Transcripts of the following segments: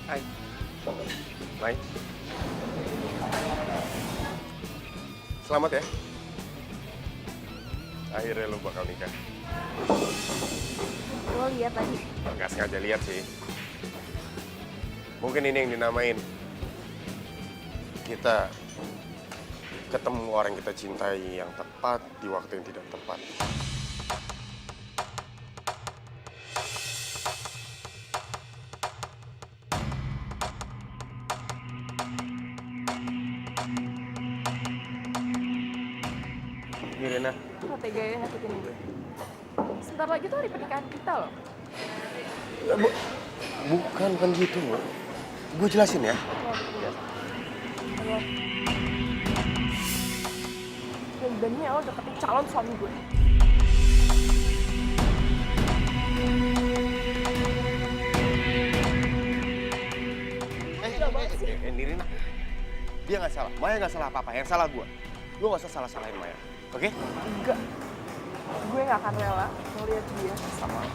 Hai. Mai. Selamat ya. Akhirnya lo bakal nikah. Lo lihat tadi. Nggak sengaja lihat sih. Mungkin ini yang dinamain kita ketemu orang yang kita cintai yang tepat di waktu yang tidak tepat. Mirena, Lo tega ya nyakitin gue. Sebentar lagi tuh hari pernikahan kita loh. bukan gitu. Gue jelasin ya. Yang beraninya lo deketin calon suami gue. Nirina, dia nggak salah. Maya nggak salah apa-apa. Yang salah gue. Lu nggak usah salah-salahin Maya, oke? Enggak. Gue gak akan rela ngeliat dia sama lo.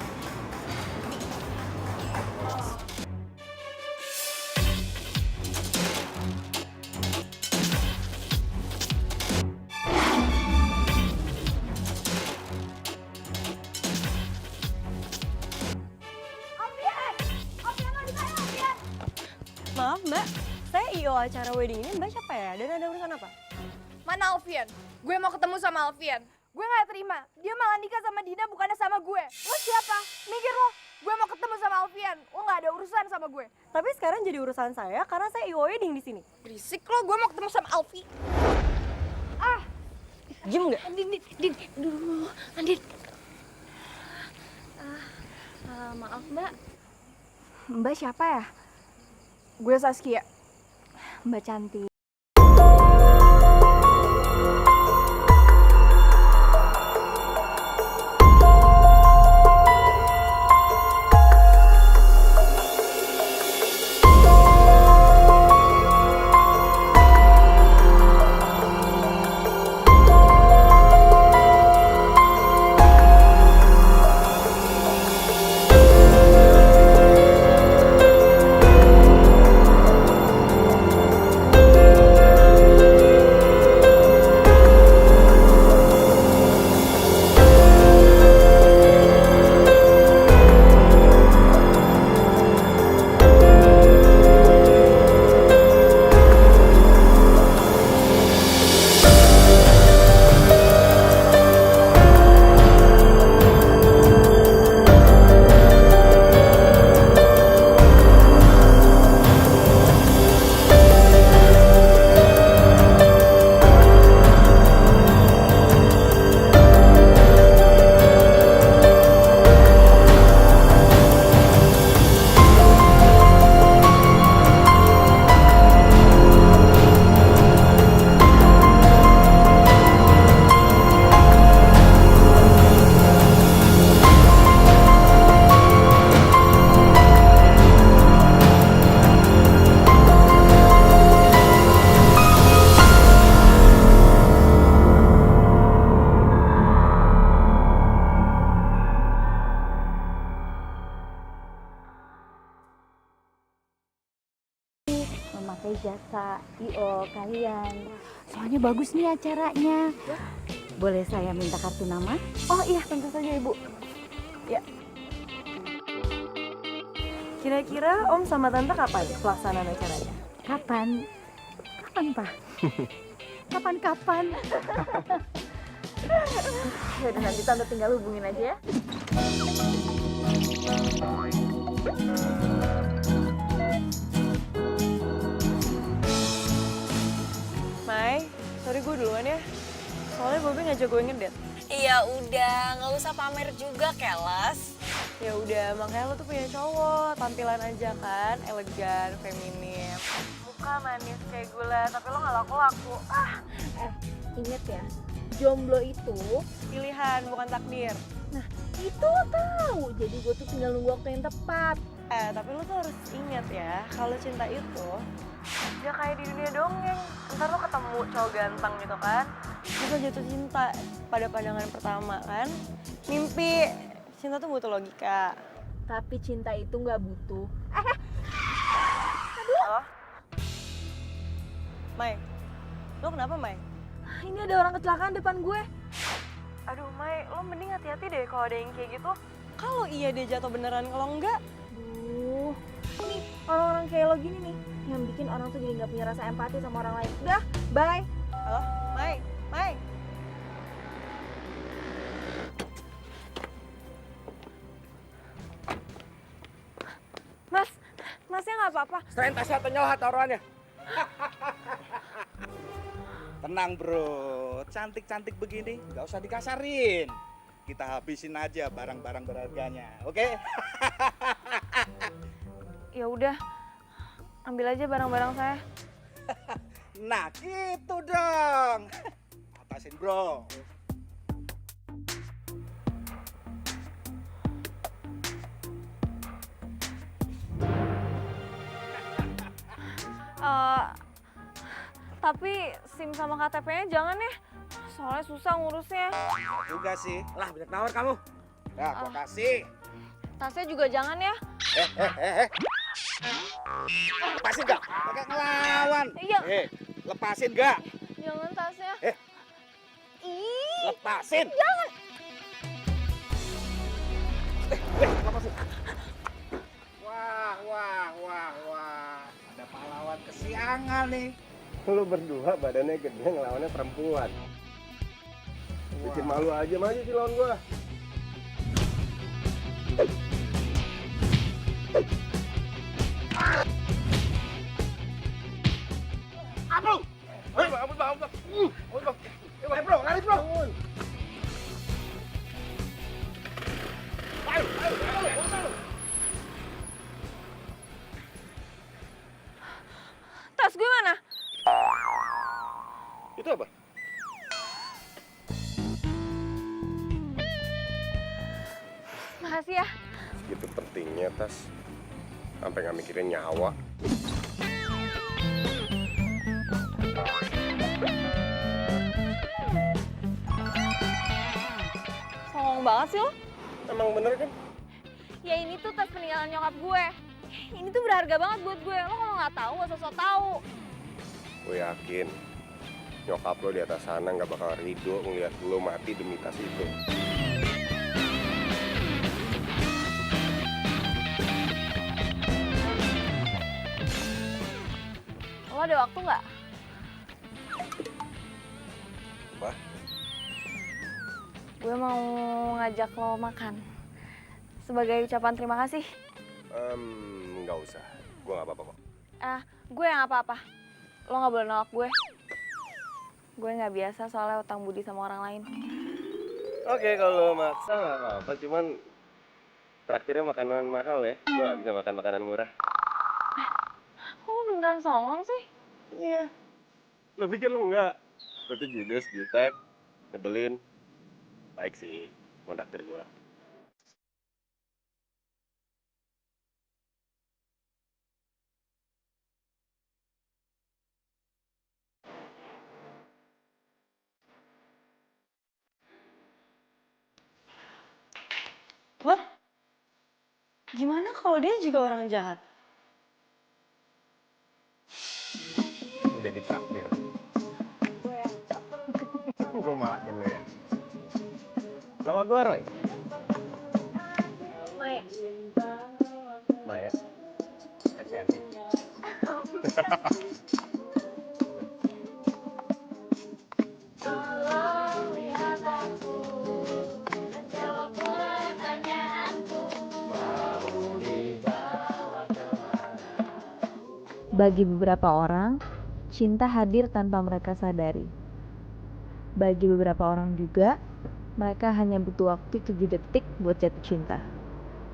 Maaf mbak, saya IO acara wedding ini, mbak siapa ya? Dan ada urusan apa? Mana Alfian? Gue mau ketemu sama Alfian. Gue gak terima. Dia malah nikah sama Dina bukannya sama gue. Lo siapa? Mikir lo. Gue mau ketemu sama Alfian. Lo gak ada urusan sama gue. Tapi sekarang jadi urusan saya karena saya IO wedding di sini. Berisik lo. Gue mau ketemu sama Alfi. Ah. Diem nggak? Andin. Aduh. Andin. Maaf mbak. Mbak siapa ya? Gue Saskia. Mbak cantik. Memakai jasa IO kalian. Soalnya bagus nih acaranya. Boleh saya minta kartu nama? Oh iya, tentu saja ibu. Ya. Kira-kira Om sama Tante kapan pelaksanaan acaranya? Kapan? Kapan, Pak? Kapan-kapan? Yaudah nanti tante tinggal hubungin aja ya. Mai, sorry gue duluan ya. Soalnya Bobby ngajak gue ngedate. Iya udah, nggak usah pamer juga keles. Ya udah, makanya lo tuh punya cowok, tampilan aja kan, elegan, feminim. Muka manis kayak gula, tapi lo nggak laku-laku. Ingat ya, jomblo itu, Pilihan bukan takdir. nah itu lo tahu. Jadi gue tuh tinggal nunggu waktu yang tepat. Tapi lo tuh harus ingat ya, kalau cinta itu ya kayak di dunia dongeng. Ntar lo ketemu cowok ganteng gitu kan, bisa jatuh cinta pada pandangan pertama kan. Mimpi, cinta tuh butuh logika. Tapi cinta itu nggak butuh. Halo? Mai, lo kenapa Mai? Ini ada orang kecelakaan depan gue. Aduh Mai, lo mending hati-hati deh kalau ada yang kayak gitu. Kalau iya dia jatuh beneran, kalau enggak. Duh, nih orang-orang kayak lo gini nih yang bikin orang tuh jadi nggak punya rasa empati sama orang lain. Udah, bye. Halo, Mai, Mai. Mas, masnya nggak apa-apa. Selain tasnya atau nyawa taruhannya. Tenang bro, cantik-cantik begini nggak usah dikasarin. Kita habisin aja barang-barang berharganya, oke? Ya udah, ambil aja barang-barang saya. Nah gitu dong. Atasin bro. Tapi SIM sama KTP-nya jangan ya. Soalnya susah ngurusnya. Juga sih. Lah banyak nawar kamu. Nah gua kasih. Tasnya juga jangan ya. Lepasin gak? Pakai ngelawan. Iya. Lepasin gak? Jangan tasnya. Ih, Lepasin. jangan. Lepasin. Wah. Ada pahlawan kesiangan nih. Lu berdua badannya gede ngelawannya perempuan. Bikin malu aja maju sih lawan gua. Aduh! Ampun bang. Bro, lari bro. Ayo. Tas gue mana? Itu apa? Makasih ya. Segitu pentingnya tas. Sampai nggak mikirin nyawa. Songong banget sih lo. Emang bener kan? Ya ini tuh tas peninggalan nyokap gue. Ini tuh berharga banget buat gue. Lo kalau nggak tahu, gak usah tahu. Gue yakin nyokap lo di atas sana nggak bakal ridho ngeliat lo mati demi tas itu. Lo ada waktu nggak? Apa? Gue mau ngajak lo makan. Sebagai ucapan terima kasih. Nggak usah. Gue nggak apa-apa kok. Gue yang apa-apa. Lo nggak boleh nolak gue. Gue nggak biasa soalnya utang budi sama orang lain. Oke, kalau maksa nggak apa-apa. Cuman traktirnya makanan mahal ya. Gue nggak bisa makan makanan murah. Kok lo beneran songong sih? Iya. Lo pikir lo nggak? Lo tuh judes, jutek, nyebelin. Baik sih, mau traktir gue. What? Gimana kalau dia juga orang jahat? Udah ditraktir. Gue malah dulu ya. Nama gue Roy. Maya. Hati-hati. Bagi beberapa orang, cinta hadir tanpa mereka sadari. Bagi beberapa orang juga, mereka hanya butuh waktu 7 detik buat jatuh cinta.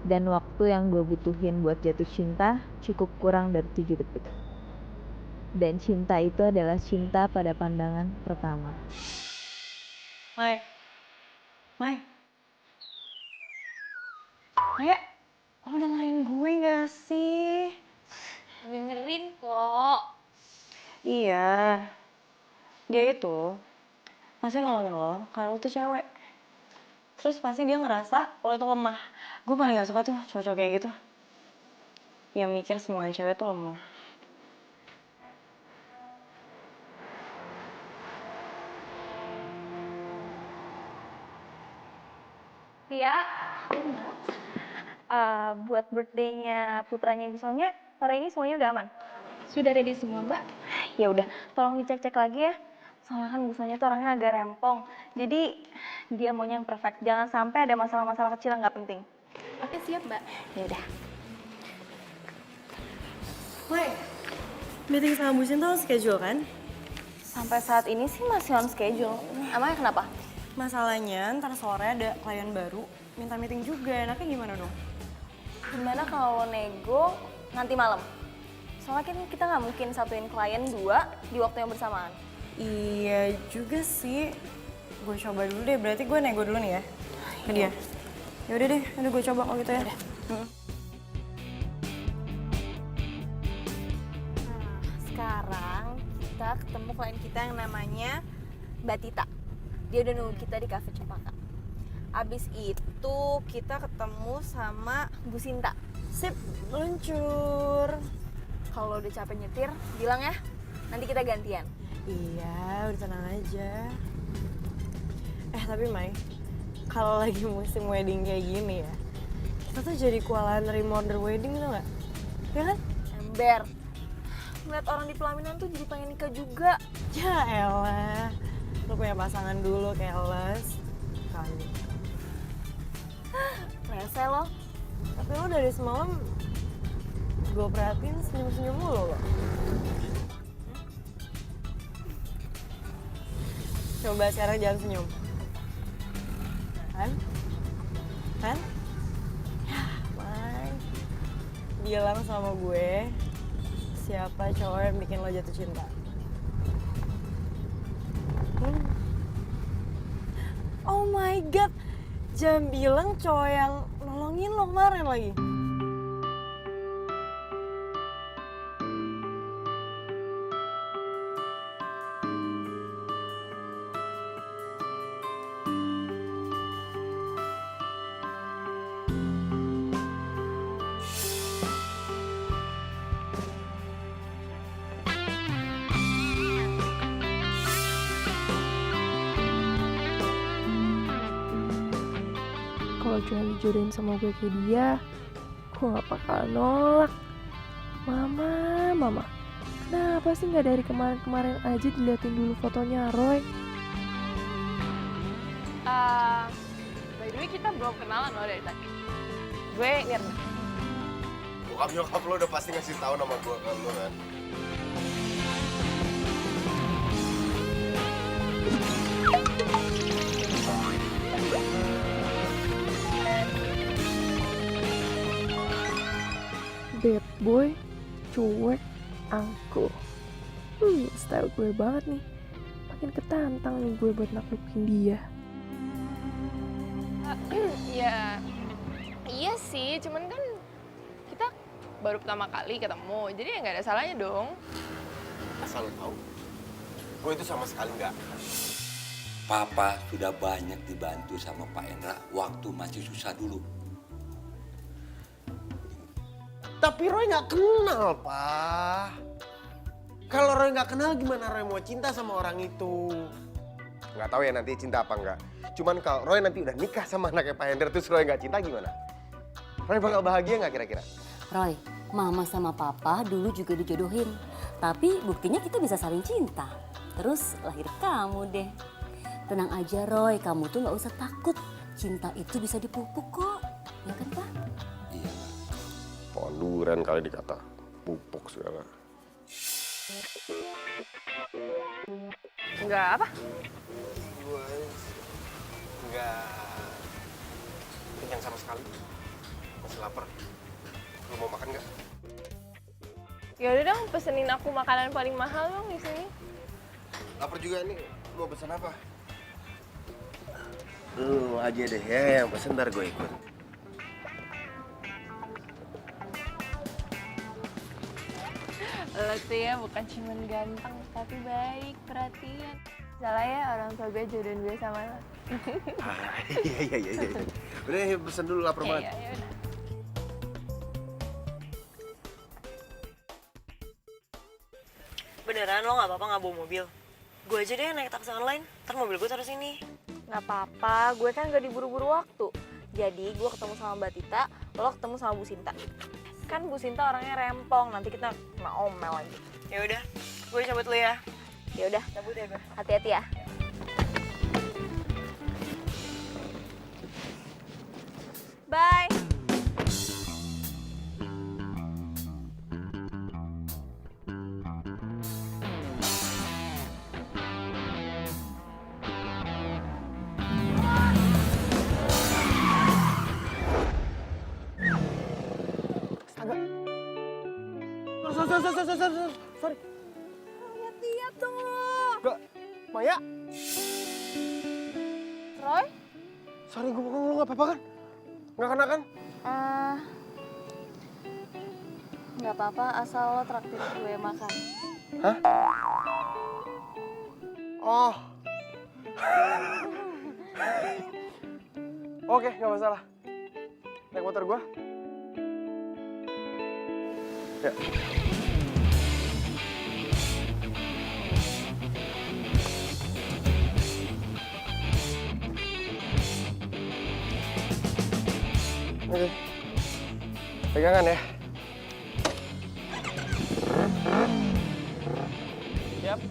Dan waktu yang gue butuhin buat jatuh cinta cukup kurang dari 7 detik. Dan cinta itu adalah cinta pada pandangan pertama. Mai. Maya, lo dengerin gue gak sih? Dengerin kok. Iya. Dia itu masih nolongin lo karena lo tuh cewek. Terus pasti dia ngerasa lo itu lemah. Gue paling gak suka tuh cowok-cowok kayak gitu. Yang mikir semua cewek tuh lemah. buat birthday-nya putranya Soalnya sore ini semuanya udah aman? Sudah ready semua, Mbak. Ya udah, tolong dicek-cek lagi ya. Soalnya kan busanya tuh orangnya agak rempong. Jadi dia maunya yang perfect. Jangan sampai ada masalah-masalah kecil yang nggak penting. Oke, siap, Mbak. Ya udah. Woi, meeting sama Bu Cinta lo schedule kan? Sampai saat ini sih masih on schedule. Emangnya kenapa? Masalahnya ntar sore ada klien baru, minta meeting juga. Enaknya gimana dong? Gimana kalau nego nanti malam? Soalnya kan kita nggak mungkin satuin klien 2 di waktu yang bersamaan. Iya juga sih. Gue coba dulu deh, berarti gue nego dulu nih ya ke dia. Ya udah deh, udah gue coba kalau gitu ya. Sekarang kita ketemu klien kita yang namanya Mbak Tita. Dia udah nunggu kita di Cafe Cempaka. Abis itu kita ketemu sama Bu Sinta. Sip, luncur. Kalau udah capek nyetir, bilang ya. Nanti kita gantian. Iya, udah tenang aja. Tapi Mai, kalau lagi musim wedding kayak gini ya, kita tuh jadi kewalahan nerima order wedding tuh nggak? Ya kan? Ember. Ngeliat orang di pelaminan tuh jadi pengen nikah juga. Ya elah, lu punya pasangan dulu, keles. Kali. Rese loh. Tapi lo dari semalam gue perhatiin senyum-senyum mulu lo. Coba sekarang jangan senyum. Kan? Kan? Ya, Mai. Bilang sama gue siapa cowok yang bikin lo jatuh cinta. Oh my god, jangan bilang cowok yang nolongin lo kemarin lagi. Kalau cuma dijodohin sama gue kayak dia, gue gak bakal nolak. Mama, kenapa sih gak dari kemarin-kemarin aja diliatin dulu fotonya Roy? By the way, kita belum kenalan loh dari tadi. Gue Mirna. Bokap nyokap lo udah pasti ngasih tahu nama gue ke lo kan. Bad boy, cuek, angkuh. Style gue banget nih. Makin ketantang nih gue buat naklukin dia. Iya sih, cuman kan kita baru pertama kali ketemu, jadi ya nggak ada salahnya dong. Asal lo tahu, gue itu sama sekali nggak. Papa sudah banyak dibantu sama Pak Endra waktu masih susah dulu. Tapi Roy nggak kenal, Pak. Kalau Roy nggak kenal, gimana Roy mau cinta sama orang itu? Nggak tahu ya nanti cinta apa nggak. Cuman kalau Roy nanti udah nikah sama anaknya Pak Hendra, terus Roy nggak cinta gimana? Roy bakal bahagia nggak kira-kira? Roy, Mama sama Papa dulu juga dijodohin. Tapi buktinya kita bisa saling cinta. Terus lahir kamu deh. Tenang aja Roy, kamu tuh nggak usah takut. Cinta itu bisa dipupuk kok. Ya kan Pak? Iya. Ponduran kali dikata, pupuk segala. Enggak apa? Gue nggak kenyang sama sekali. Masih lapar. Lo mau makan nggak? Ya udah dong, pesenin aku makanan paling mahal dong di sini. Lapar juga nih. Mau pesan apa? Lu aja deh ya, yang pesen ntar gue ikut. Lo tuh ya bukan cuma ganteng, tapi baik, perhatian. Salah ya orang tua gue jodohin gue sama lo. Iya. Udah pesen dulu, lapar banget. Iya, udah. Beneran lo nggak apa-apa nggak bawa mobil? Gue aja deh naik taksi online, ntar mobil gue taruh sini. Nggak apa-apa, gue kan gak diburu-buru waktu. Jadi gue ketemu sama Mbak Tita, lo ketemu sama Bu Sinta. Kan Bu Sinta orangnya rempong, nanti kita kena omel lagi. Ya udah, gue cabut dulu ya. Ya udah, Cabut ya gue. hati-hati ya. Bye. Sorry. Lihat-lihat dong lo. Gak, Maya. Roy? Sorry, gue bohong, lo gak apa-apa kan? Gak kena kan? Nggak apa-apa asal lo traktir gue makan. Hah? Oh. Oke, gak masalah. Naik motor gua. Ya. Oke. Pegangan ya. Siap.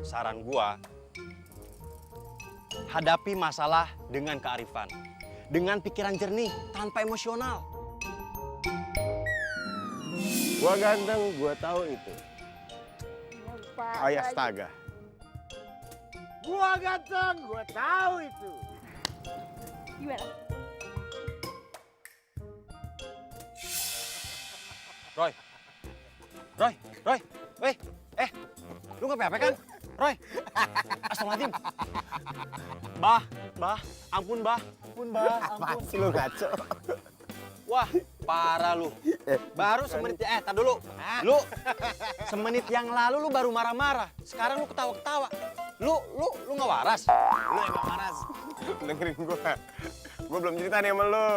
Saran gua, hadapi masalah dengan kearifan, dengan pikiran jernih, tanpa emosional. Gua ganteng, gua tahu itu. Ayah astaga. Gua ganteng, gua tahu itu. Gimana? Roy, lu nggak apa-apa kan? Roy, astagfirullahaladzim. Bah, ampun bah, Apaan sih lu ngaco? Wah, parah lu. Baru semenit, tar dulu. Lu semenit yang lalu lu baru marah-marah. Sekarang lu ketawa-ketawa. Lu nggak waras. Lu emang waras. Dengerin gua. Gua belum cerita nih sama lu.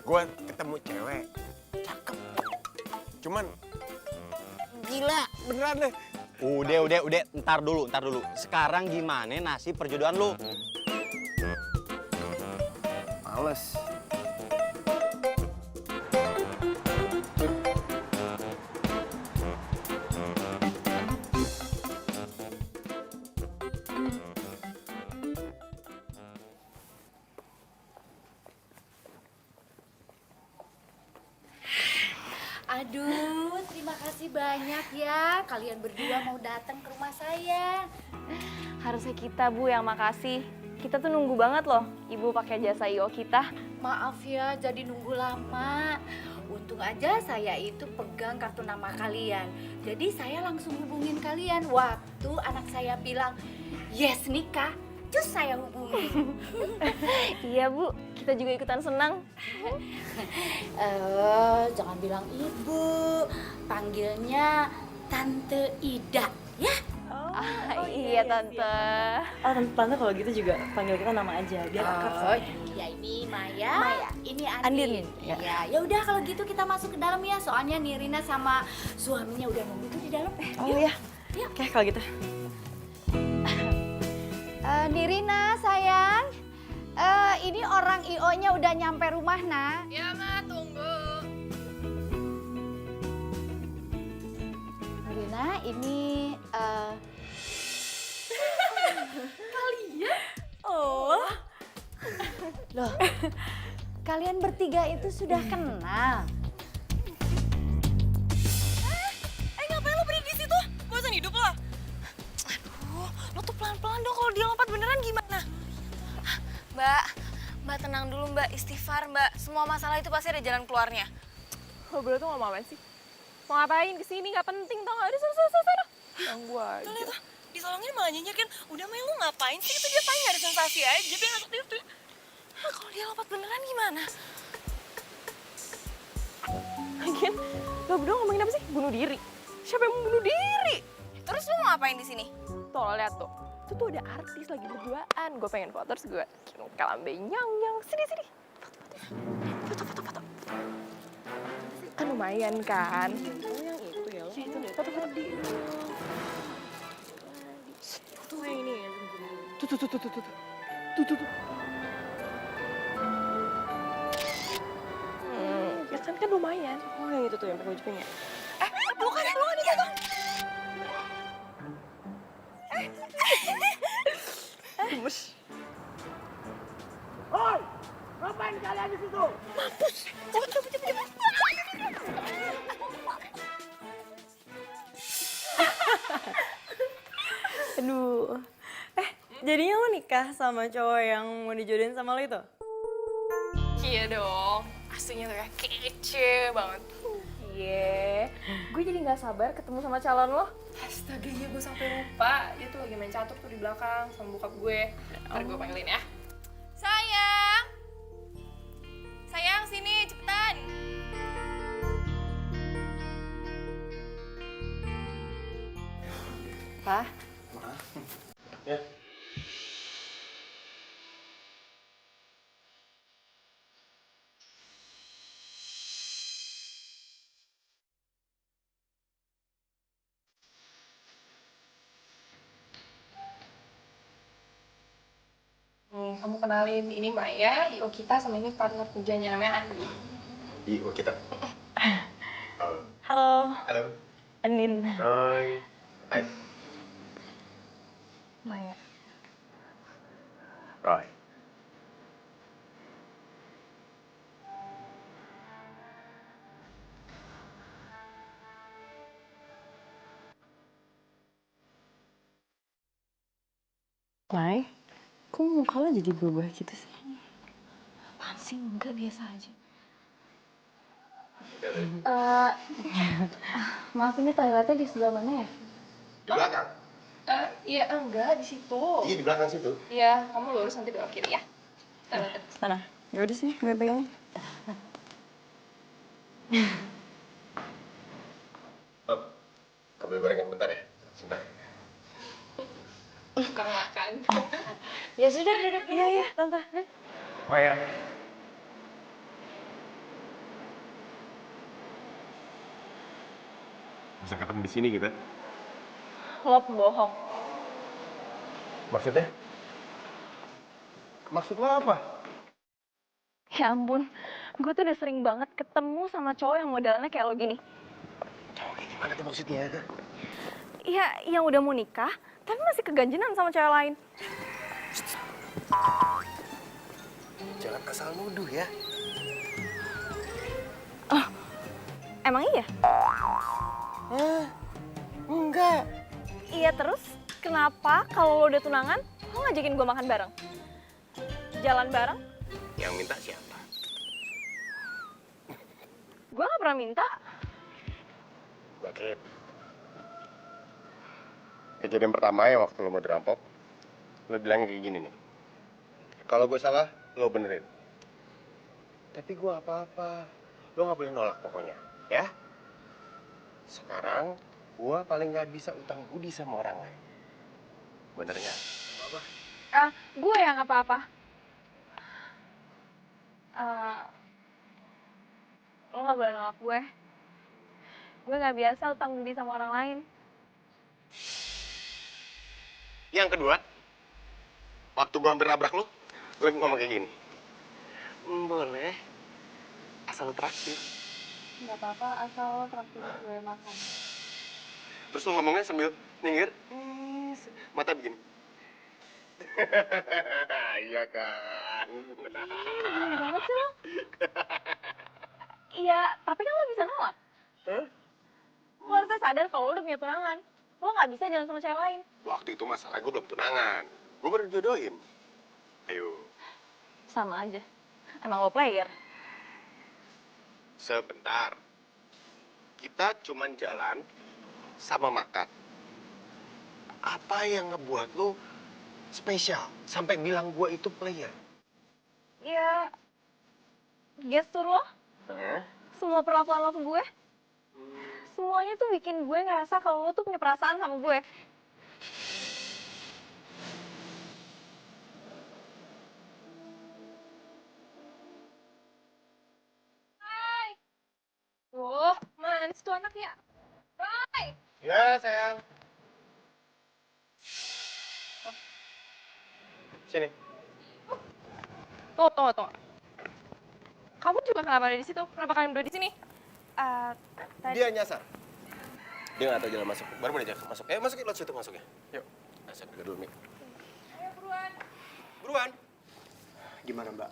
Gua ketemu cewek. Cakep. Cuman gila, beneran deh. Udah, ntar dulu. Sekarang gimana nasib perjodohan lu? Males. Aduh, terima kasih banyak ya. Kalian berdua mau datang ke rumah saya. Harusnya kita, Bu, yang makasih. Kita tuh nunggu banget loh, Ibu pakai jasa I.O kita. Maaf ya, jadi nunggu lama. Untung aja saya itu pegang kartu nama kalian. Jadi saya langsung hubungin kalian. Waktu anak saya bilang, yes nikah, cus saya hubungi. Iya, Bu. Kita juga ikutan senang. Jangan bilang ibu, panggilnya Tante Ida, ya? Iya, Tante. Oh, Tante kalau gitu juga panggil kita nama aja, biar akrab. Ya ini Maya, ini Andin. Ya. Ya udah kalau gitu kita masuk ke dalam ya. Soalnya Nirina sama suaminya udah nunggu tuh di dalam. Oh iya. Oke, kalau gitu. Nirina sayang, ini orang IO-nya udah nyampe rumah nak. Ya, Ma, tunggu. Nirina, ini Oh. loh, kalian bertiga itu sudah kenal. Ngapain lo berdiri di situ? Bosan hidup lo? Aduh, lo tuh pelan-pelan dong kalau dia lompat beneran gimana? Mbak tenang dulu Mbak, istighfar Mbak. Semua masalah itu pasti ada jalan keluarnya. Ngobrol tuh ngomong apaan sih? Mau ngapain kesini? Nggak penting tau nggak? Ada sana. Ganggu aja. Tuh lihat tuh, disolongin malah nyenyakin. Udah Maya lu ngapain sih? Itu dia paling gak ada sensasi aja, dia ngasuk dia tuh. Nah, kalau dia lompat beneran gimana? Lagian, lo berdua ngomongin apa sih? Bunuh diri. Siapa yang mau bunuh diri? Terus lu mau ngapain di sini? Tuh, lo lihat tuh. Itu tuh ada artis lagi berduaan. Gue pengen foto, terus gue kalambe nyang. Sini. Foto. Kan lumayan kan? Oh, yang itu ya. Itu deh, foto di. Tuh yang ini ya. Tuh. Ya kan lumayan. Oh, yang itu tuh yang pakai baju pink ya. Bukan itu tuh. Gemes. Ngapain kalian di situ? Cepet. Aduh. Jadinya lo nikah sama cowok yang mau dijodohin sama lo itu? Iya dong. Aslinya tuh ya kece banget. Iya. Gue jadi nggak sabar ketemu sama calon lo. Astaga, iya gue sampai lupa. Dia tuh lagi main catur tuh di belakang sama bokap gue. Ntar gue panggilin ya. Sayang, sini cepetan. Pak? Ya. Kamu kenalin, ini Maya, IO kita, sama ini partner kerjanya namanya Andi. IO kita. Halo. Halo. Andin. Hai. Hai. Maya. Roy. Mai, kok muka lo jadi berubah gitu sih? Apaan sih? Enggak, biasa aja. Maaf, ini toiletnya di sebelah mana ya? Di belakang. Iya, enggak, di situ. Iya, di belakang situ. Iya, kamu lurus nanti belok kiri ya. Sana. Ya udah sih, gue pegang. Kamu gorengan bentar ya. Sebentar. Bukan makan. Ya sudah, duduk. Iya, tante. Oh ya. Bisa ketemu di sini kita. Lo pembohong. Maksudnya? Maksud lo apa? Ya ampun, gue tuh udah sering banget ketemu sama cowok yang modelnya kayak lo gini. Gimana tuh maksudnya? Iya, yang udah mau nikah, tapi masih keganjenan sama cewek lain. Jangan asal nuduh ya. Emang iya? Enggak. Iya terus, kenapa kalau lo udah tunangan, lo ngajakin gue makan bareng? Jalan bareng? Yang minta siapa? Gue gak pernah minta. Oke. Kejadian pertama ya waktu lo mau dirampok, lo bilang kayak gini nih. Kalau gue salah, lo benerin. Tapi gue apa-apa. Lo gak boleh nolak pokoknya, ya? Sekarang, gue paling gak bisa utang budi sama orang lain. Bener nggak? Apa? Gue yang apa-apa. Lo gak boleh nolak gue. Gue gak biasa utang budi sama orang lain. Yang kedua, waktu gue hampir nabrak lo ngomong kayak gini. Boleh, asal traktir. Gak apa-apa, asal lo traktir gue makan. Terus lo ngomongnya sambil nyengir, mata begini. Iya kan? Gini banget sih lo. Iya, tapi kan lo bisa nolak. Hah? Lo harusnya sadar kalau lo udah punya tunangan. Lo gak bisa jalan sama cewek lain. Waktu itu masalah gue belum tunangan. Gue baru jodohin. Ayo. Sama aja. Emang lo player. Sebentar. Kita cuman jalan sama makan. Apa yang ngebuat lo spesial sampai bilang gue itu player? Iya. Gestur lo, semua perlakuan lo ke gue, semuanya tuh bikin gue ngerasa kalau lo tuh punya perasaan sama gue. Wah, manis tuh anaknya. Roy! Ya, sayang. Sini. Tunggu. Kamu juga kenapa ada di situ? Kenapa kalian berdua di sini? Dia nyasar. Dia nggak tahu jalan masuk. Baru mau diajak masuk. Masuk ke lot situ masuknya. Yuk. Asap dulu nih. Ayo buruan. Buruan. Gimana Mbak?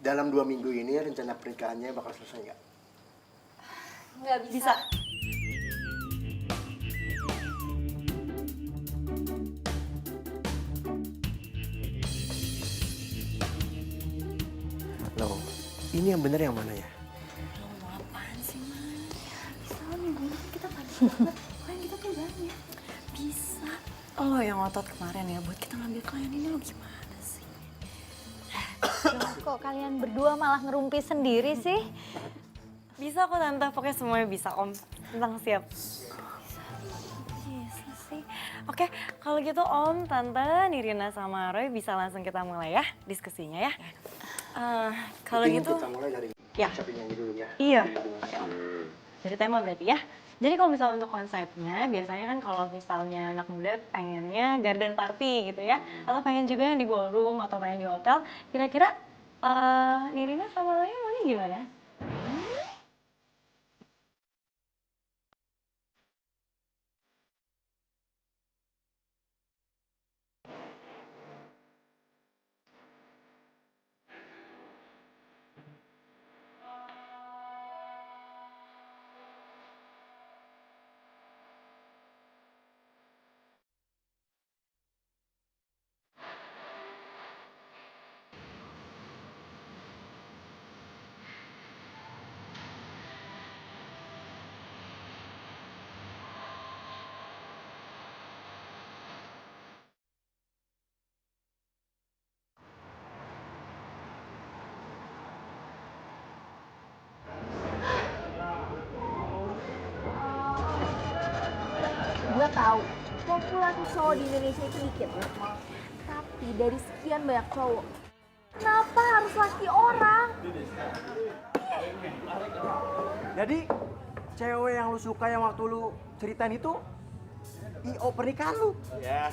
Dalam 2 minggu ini rencana pernikahannya bakal selesai nggak? Nggak bisa. Loh, ini yang bener yang mana ya? Lo mau apaan sih, Man? Bisa lo minggu ini kita banyak banget. Klien kita tuh banyak. Bisa. Lo yang ngotot kemarin ya buat kita ngambil klien ini lo gimana sih? Kok kalian berdua malah ngerumpi sendiri sih? Bisa kok Tante, pokoknya semuanya bisa Om. Tentang siap. Bisa sih. Oke, kalau gitu Om, Tante, Nirina sama Roy bisa langsung kita mulai ya diskusinya ya. Kalau Mungkin gitu, kita mulai dari ya. siapa yang nyanyi dulu ya? Iya. Dari tema berarti ya. Jadi kalau misalnya untuk konsepnya, biasanya kan kalau misalnya anak muda pengennya garden party gitu ya. Atau pengen juga yang di ballroom atau pengen di hotel. Kira-kira Nirina sama Roy maunya gimana? tahu populasi cowok di Indonesia itu dikit. Tapi dari sekian banyak cowok, kenapa harus laki orang? Jadi cewek yang lu suka yang waktu lu ceritain itu IO pernikahan lu? Ya,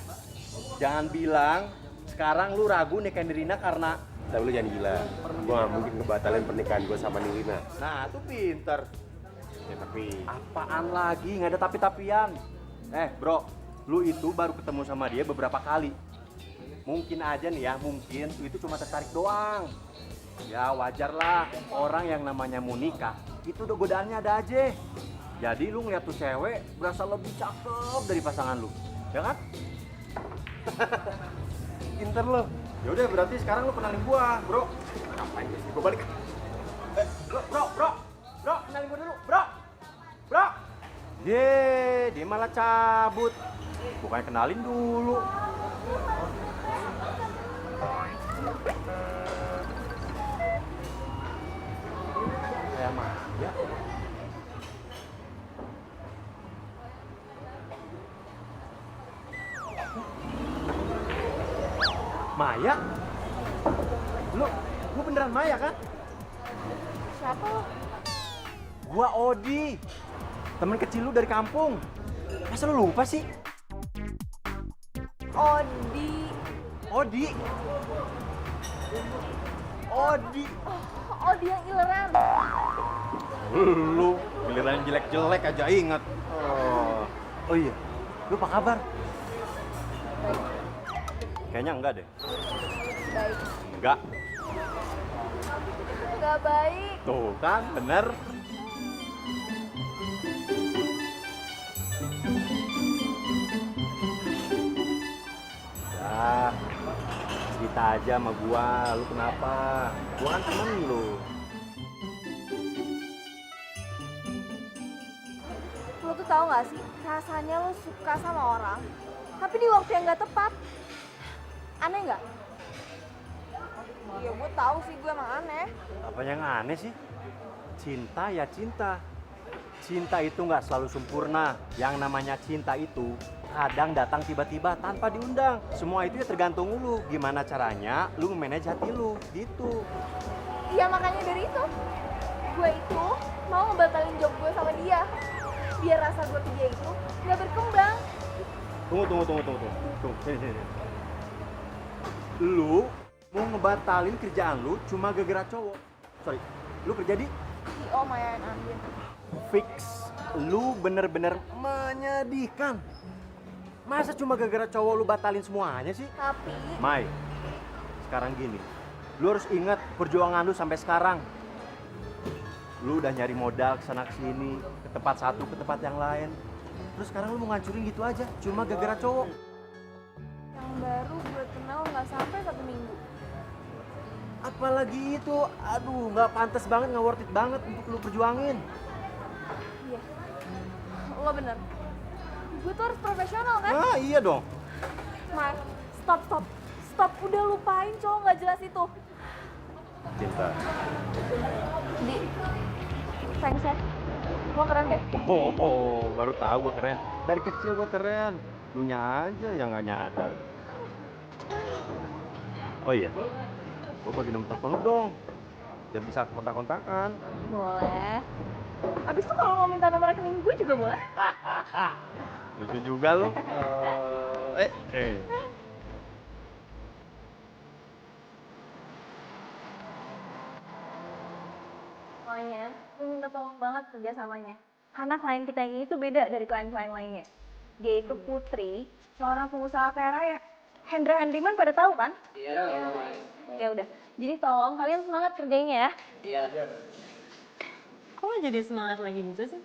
jangan bilang sekarang lu ragu nikahin Nirina karena... Tapi lu jangan gila, gue gak mungkin ngebatalin pernikahan gue sama Nirina. Nah, tuh pinter. Ya tapi... Apaan lagi? Nggak ada tapi-tapian. Bro, lu itu baru ketemu sama dia beberapa kali. Mungkin aja nih ya, mungkin lu itu cuma tertarik doang. Ya wajar lah, orang yang namanya mau nikah, itu udah godaannya ada aja. Jadi lu ngeliat tuh cewek berasa lebih cakep dari pasangan lu, ya kan? Pinter lo. Ya udah berarti sekarang lu kenalin gua, bro. Ngapain sih? Gue balik. Bro, kenalin gua dulu, bro. Dia malah cabut. Bukannya kenalin dulu. Kayak Maya. Maya? Lu beneran Maya kan? Siapa lo? Gua Odi, temen kecil lu dari kampung. Masa lu lupa sih? Odi. Odi. Odi yang ileran. Lu giliran jelek-jelek aja inget. Oh iya, lu apa kabar? Kayaknya enggak deh. Baik. Enggak. Gak baik. Tuh kan, bener. Ya, cerita aja sama gua, lu kenapa? Gua kan temen lu. Lo tuh tahu gak sih, rasanya lo suka sama orang, tapi di waktu yang gak tepat. Aneh gak? Ya gue tahu sih, gue emang aneh. Apa yang aneh sih? Cinta ya cinta. Cinta itu nggak selalu sempurna. Yang namanya cinta itu kadang datang tiba-tiba tanpa diundang. Semua itu ya tergantung lu. Gimana caranya lu manage hati lu, gitu. Iya makanya dari itu, gue itu mau ngebatalin job gue sama dia. Biar rasa gue ke dia itu nggak berkembang. Tunggu. Sini. Lu mau ngebatalin kerjaan lu cuma gara-gara cowok. Sorry, lu kerja di CEO Maya and Andin. fix. Lu bener-bener menyedihkan. Masa cuma gara-gara cowok lu batalin semuanya sih? Tapi Mai, sekarang gini, lu harus ingat perjuangan lu sampai sekarang. Lu udah nyari modal kesana kesini, ke tempat satu, ke tempat yang lain. Terus sekarang lu mau ngancurin gitu aja, cuma gara-gara cowok. yang baru gue kenal nggak sampai 1 minggu. Apalagi itu, aduh nggak pantas banget, nggak worth it banget untuk lu perjuangin. Iya, lo bener. Gue tuh harus profesional kan? Ah iya dong. Mar, stop. Udah lupain cowok nggak jelas itu. Cinta. Di, thanks ya. Lo keren deh. Oh, baru tahu gue keren. Dari kecil gue keren. Lunya aja yang nggak nyadar. Oh iya, gue bagi nomor telepon lu dong. Biar bisa kontak-kontakan. Boleh. Abis itu kalau mau minta nomor rekening gue juga boleh. Lucu juga lu. Pokoknya, gue minta tolong banget kerjasamanya. Karena klien kita ini tuh beda dari klien-klien lainnya. Dia itu Putri, seorang pengusaha kaya raya. Hendra Hendriman pada tahu kan? Iya. Ya udah. Jadi tolong kalian semangat kerjanya ya. Iya. Kok lo jadi semangat lagi gitu sih?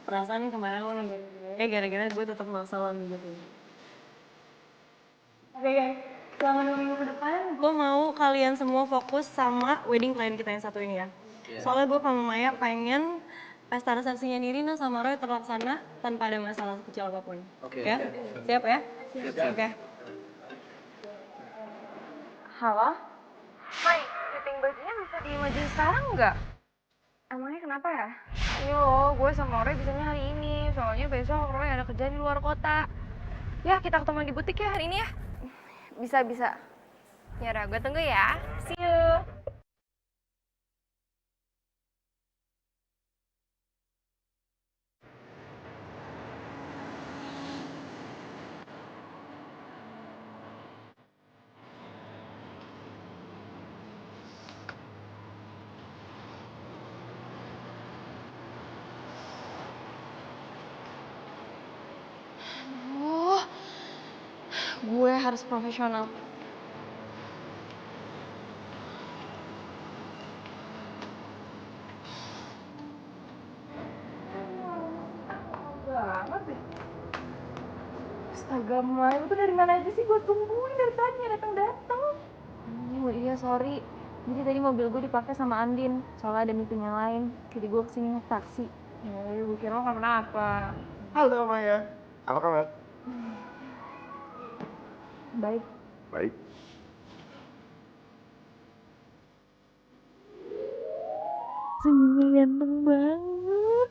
Perasaan kemarin lo nungguin gue, gara-gara gue tetap masalah gitu. Oke guys, selama 2 minggu ke depan, gue mau kalian semua fokus sama wedding klien kita yang satu ini ya. Soalnya gue sama Maya pengen pesta resepsinya Nirina sama Roy terlaksana tanpa ada masalah kecil apapun. Oke. Ya? Siap ya? Siap. Oke. Halo? Mai, fitting bajunya bisa diimajein sekarang nggak? Emangnya kenapa ya? Ini loh, gue sama Roy bisanya hari ini. Soalnya besok Roy ada kerjaan di luar kota. Ya, kita ketemu di butik ya hari ini ya. Bisa, bisa. Ya udah, gue tunggu ya. See you. Oh, gue harus profesional. Banget deh. Astaga, Mai, lu tuh dari mana aja sih? Gue tungguin dari tadi, nggak datang-datang. Oh iya, sorry. Jadi tadi mobil gue dipakai sama Andin, soalnya ada meeting yang lain. Jadi gue kesini naik taksi. Gue kira lo kenapa? Halo Maya, apa kabar? Baik. Baik. Senyumnya ganteng banget.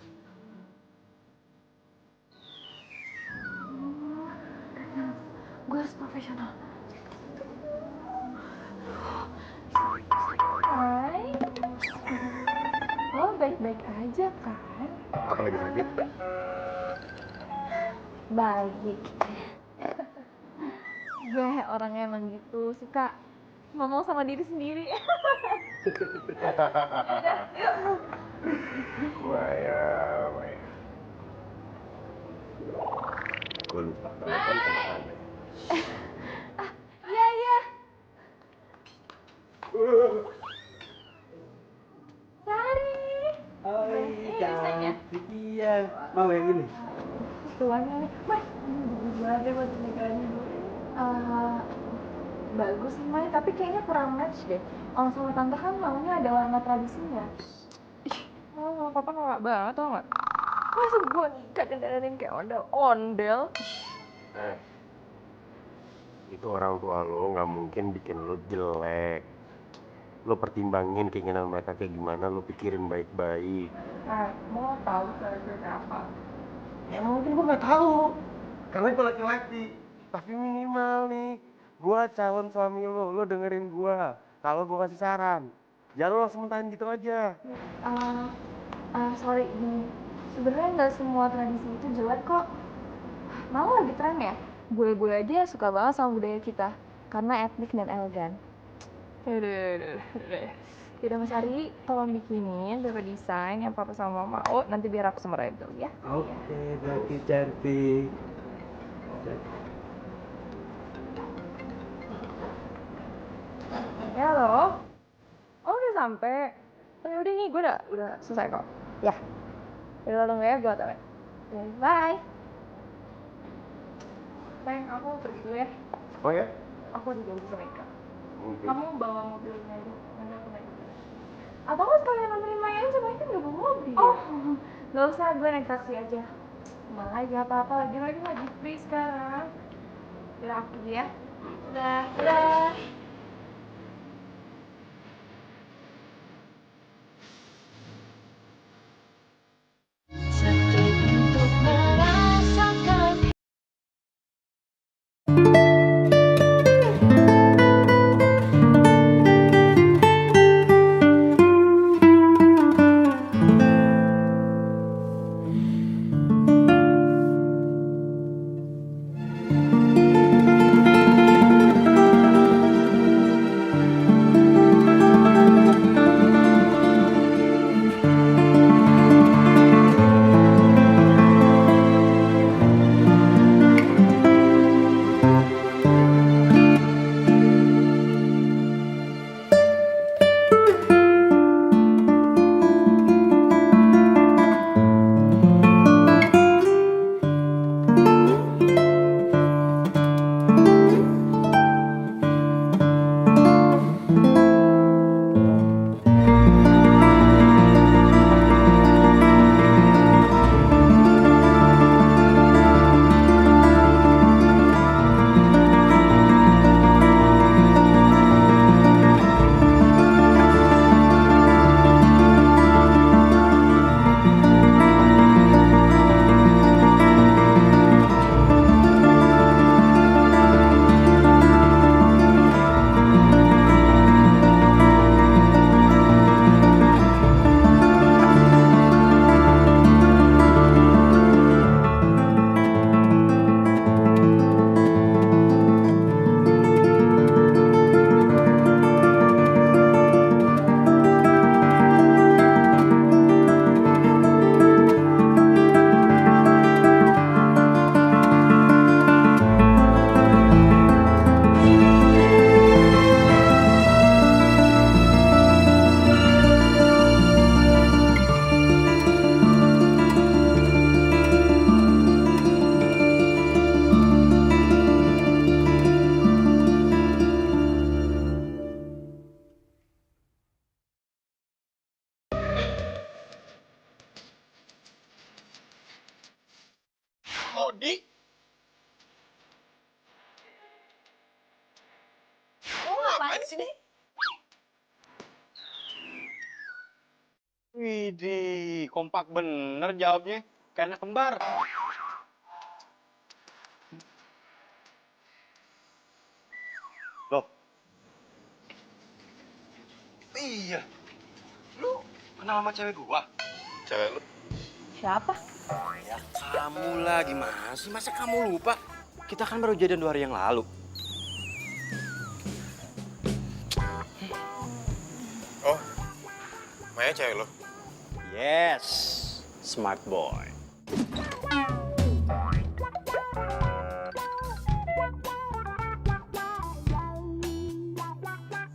Gue harus profesional. Hai. Lo baik-baik aja kan? Apa lagi sakit? Baik. Gue orangnya emang gitu, suka ngomong sama diri sendiri. Maya, Maya. Gue lupa telepon kemana. Iya, iya. Sari. Cantik iya. Mau yang ini? Tuannya nih. Mai, gimana deh buat pernikahannya dulu? Bagus sih, Mai, tapi kayaknya kurang match deh. Om sama tante kan maunya ada warna tradisinya. Oh, papa norak banget tau gak? Masa gue nikah dan dandanin kayak ondel-ondel? Itu orang tua lo nggak mungkin bikin lo jelek. Lo pertimbangin keinginan mereka kayak gimana, lo pikirin baik-baik. Mau tahu kayak apa? Ya mungkin gue nggak tahu, karena gue laki-laki. Tapi minimal nih, gue calon suami lo dengerin gue. Kalau gue kasih saran, jangan lo langsung mentahin gitu aja. Sorry, gini. Sebenarnya nggak semua tradisi itu jelek kok. Malah lagi tren ya. Gue aja suka banget sama budaya kita, karena etnik dan elegan. Udah. Yaudah Mas Ari, tolong bikinin beberapa desain yang papa sama mama mau. Nanti biar aku sama Roy dulu ya. Oke, berarti cantik. Halo. Oh udah sampai. Oh, udah nih, gue udah selesai kok. Ya. Udah tunggu ya, gue otw. Bye. Sayang, aku pergi dulu ya. Oh ya? Aku juga bisa makeup. Mungkin. Kamu bawa mobilnya aja, nanti aku naik. Atau nggak sekalian nemenin Maya aja, Maya kan udah bawa mobil. Oh, nggak usah, gue naik taksi aja. Malah gak apa-apa, lagi free sekarang. Udah aku pergi ya. Udah, udah. Odi. Lo ngapain sih? Widih, kompak bener jawabnya. Kayak anak kembar. Loh. Iya. Lu kenal sama cewek gua? Cewek lu? Siapa? Ya kamu lah, gimana sih? Masa kamu lupa? Kita kan baru jadian 2 hari yang lalu. Oh, Maya cewek lo? Yes, smart boy.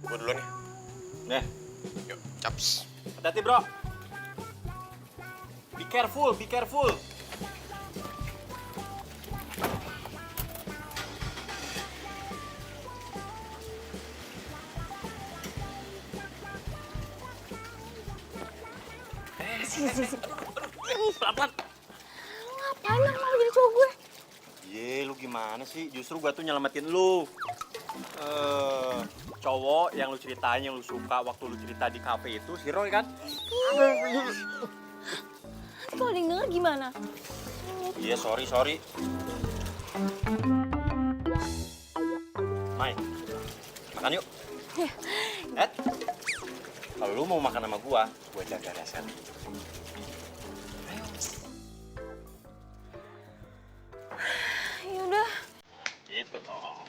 Gue duluan ya. Nih, Yuk, caps. hati-hati bro. Be careful, be careful. Pelan-pelan. Ngapain lo mau jadi cowok gue? Ye, lu gimana sih? Justru gua tuh nyelamatin lu. Cowok yang lu ceritain, yang lu suka waktu lu cerita di kafe itu, si Roy kan? Kalau ada yang denger gimana? Iya, sorry. Mai, makan yuk. Ed, kalau lu mau makan sama gua jaga rasa. Ya udah. Gitu dong.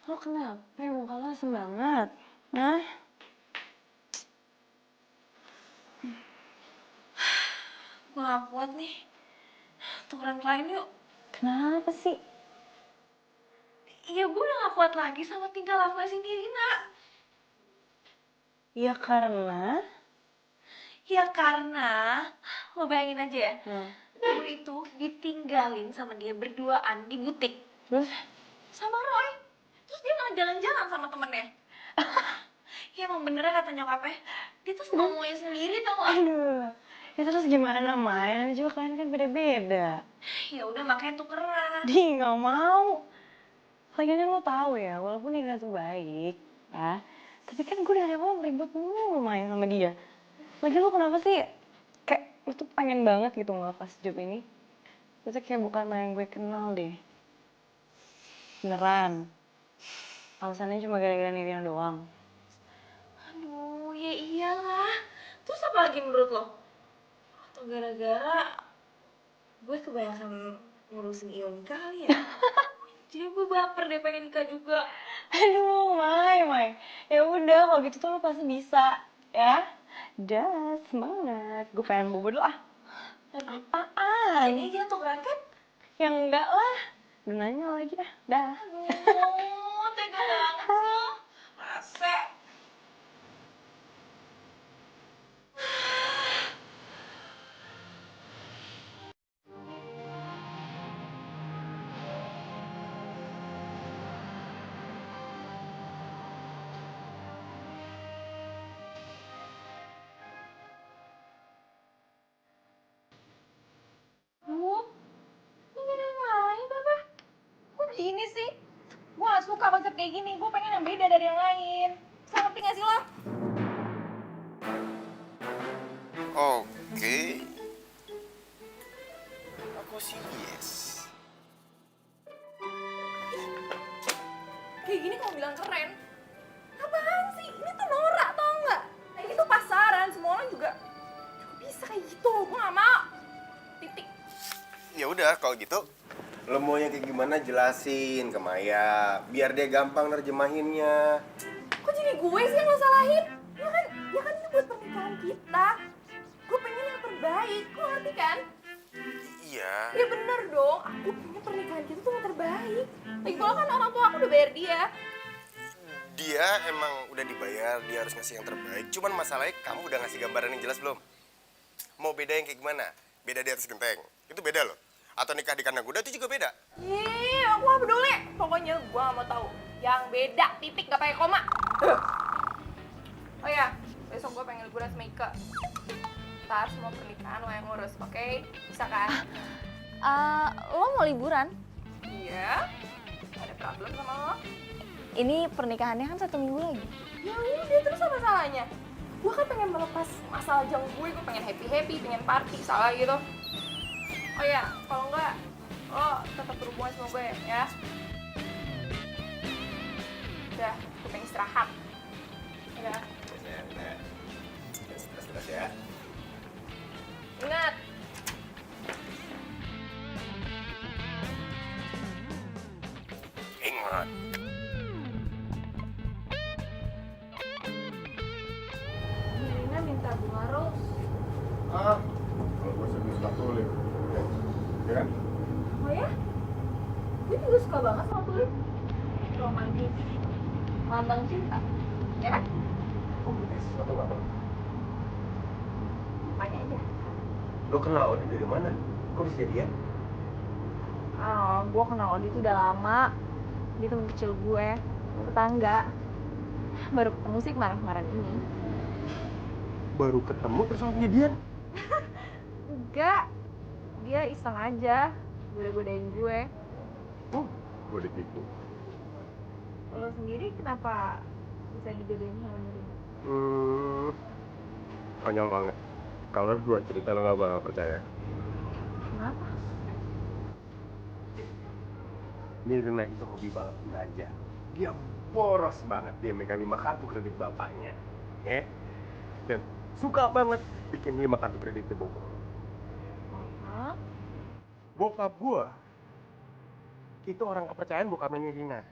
Lo kenapa ya muka lo asem banget? Hah? Gue gak kuat nih. Tukeran klien yuk. Kenapa sih? Iya, gue udah gak kuat lagi sama tingkah laku sendiri, nak. Ya karena? Ya karena, lo bayangin aja ya. Gue itu ditinggalin sama dia berduaan di butik. Terus? Sama Roy. Terus dia malah jalan-jalan sama temennya. Ya emang benernya kata nyokapnya, dia tuh ngomongnya sendiri tau gak? Aduh, ya terus gimana, Mai? Namanya juga kalian kan beda-beda. Ya udah makanya tukeran. Di gak mau. Lagian kan lo tau ya, walaupun Nina tuh baik, ya. Tapi kan gue dari awal ribet mulu main sama dia. Lagian lo kenapa sih kayak lo tuh pengen banget gitu ngelepas job ini? Itu kayak bukan yang gue kenal deh. Beneran. Alasannya cuma gara-gara Nina doang. Aduh, ya iyalah. Terus apa lagi menurut lo? Atau gara-gara gue kebanyakan ngurusin Ion kali ya? Jadi gue baper deh pengen nikah juga. Aduh, Mai. Ya udah, kalau gitu tuh lo pasti bisa, ya? Dah, semangat. Gue pengen bobo dulu ah. Apaan? Ini aja tuh kan? Ya enggak lah. Udah nanya lagi ah. Dah. Aduh, tega banget sih. Masa? Ini yang lain apa? Kok gini sih? Gue gak suka konsep kayak gini. Gue pengen yang beda dari yang lain. Bisa ngerti gak sih lo? Oke. Aku sih yes. Kayak gini kalau bilang keren. Apaan sih? Ini tuh norak tau nggak? Nah, ini tuh pasaran, semua orang juga gak bisa kayak gitu. Gue gak mau. Titik. Ya udah kalau gitu, lo maunya kayak gimana jelasin ke Maya, biar dia gampang nerjemahinnya. Kok jadi gue sih yang lo salahin? Ya kan ini buat pernikahan kita. Gue pengen yang terbaik, lo ngerti kan? Iya. Ya bener dong, aku pengen pernikahan kita tuh yang terbaik. Lagi pula kan orang tua aku udah bayar dia. Dia emang udah dibayar, dia harus ngasih yang terbaik. Cuman masalahnya kamu udah ngasih gambaran yang jelas belum? Mau beda yang kayak gimana? Beda di atas genteng, itu beda loh. Atau nikah di kandang kuda itu juga beda. Ih, aku gak peduli. Pokoknya gue gak mau tahu. Yang beda, titik gak pakai koma. Oh ya, besok gue pengen liburan sama Ika. Ntar semua pernikahan lo yang ngurus, oke? Bisa kan? Lo mau liburan? Iya. Ada problem sama lo? Ini pernikahannya kan 1 minggu lagi. Ya udah, terus apa salahnya? Gue kan pengen melepas masalah jang gue pengen happy-happy, pengen party, salah gitu. Oh ya, kalau enggak, lo tetap berhubungan sama gue ya. Udah, gue pengen istirahat. Udah. Stres ya. Ingat, Ingat. Nirina minta bunga rose. Kalau gue suka tulip. Ya kan? Oh ya? Gue juga suka banget sama tulip. Romantis. Lambang cinta. Ya kan? Oh, bener sesuatu apa? Tanya aja. Lo kenal Odi dari mana? Kok bisa jadian? Gue kenal Odi tuh udah lama. Dia temen kecil gue, tetangga. Baru ketemu sih kemarin-kemarin ini. Baru ketemu terus langsung jadian? Enggak, dia iseng aja, goda-godain gue. Gue ditipu. Lo sendiri kenapa bisa dijodohin sama Nirina? Konyol banget. Kalau gue cerita lo gak bakal percaya. Kenapa? Nirina itu hobi banget belanja. Dia boros banget dia megang 5 kartu kredit bapaknya. Dan suka banget bikin 5 kartu kredit bokap. Hah? Bokap gua itu orang kepercayaan bokapnya Nirina.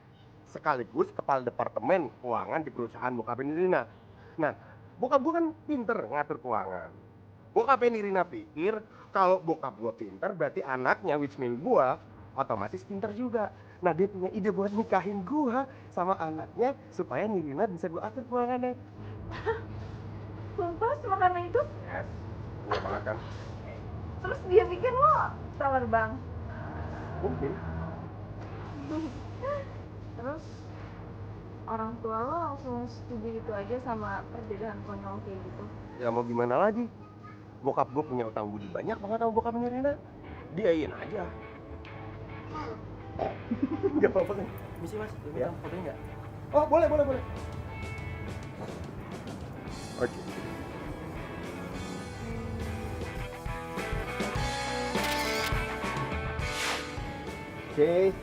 Sekaligus kepala departemen keuangan di perusahaan bokapnya Nirina. Nah, bokap gua kan pinter ngatur keuangan. Bokapnya Nirina pikir kalau bokap gua pinter berarti anaknya, which mean gua, otomatis pinter juga. Nah, dia punya ide buat nikahin gua sama anaknya supaya Nirina bisa gua atur keuangannya. Sumpah cuma karena itu? Yes, gua banget kan. Terus dia bikin lo tawar bang? Mungkin. Terus orang tua lo langsung setuju gitu aja sama perbedaan konyol kayak gitu? Ya mau gimana lagi? Bokap gue punya utang budi banyak banget sama bokap Nirina. Diain aja. Gak apa-apa kan? Misi mas, Ya. fotonya nggak? Oh boleh. Oke. Oke.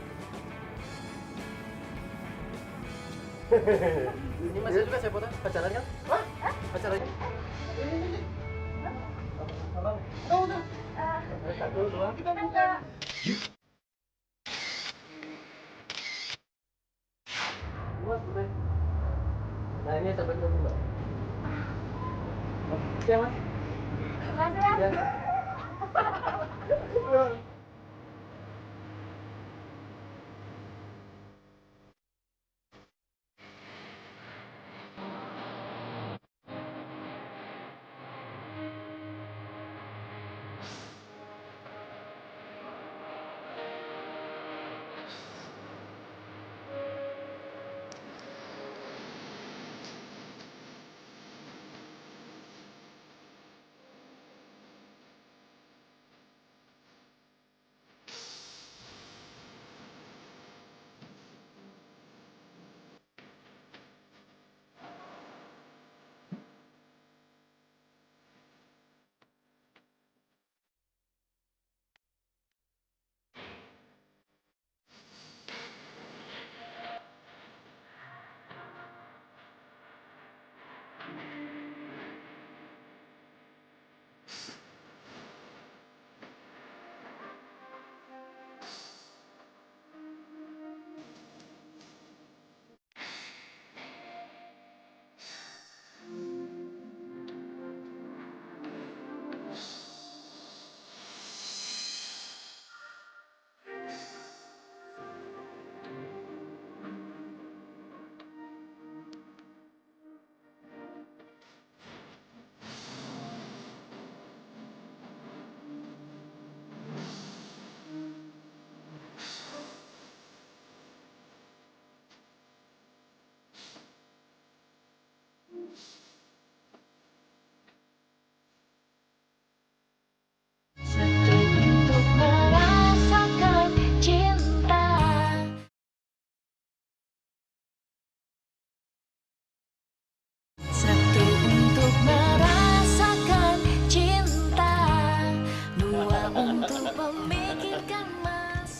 Ini masih juga saya foto, pacaran kan? Hah? Pacaran kan? Satu, dua. Dua, boleh. Nah ini sampai dulu mbak. Oke mas. Makasih ya. Ya.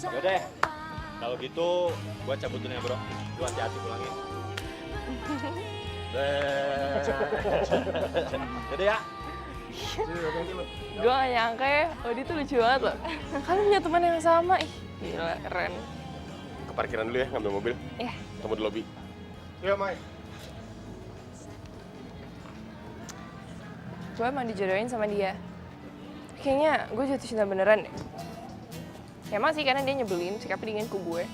Yaudah, kalau gitu gua cabut dulu ya bro. Lu hati-hati pulangin. Yaudah ya. Gue gak nyangka ya, Odi tuh lucu banget loh. Kalian punya teman yang sama, ih gila keren. Ke parkiran dulu ya, ngambil mobil. Iya. Tunggu di lobi. Iya, Mai. Gue emang dijodohin sama dia. Kayaknya gue jatuh cinta beneran deh. Ya emang sih karena dia nyebelin, sikapnya dingin ke gue.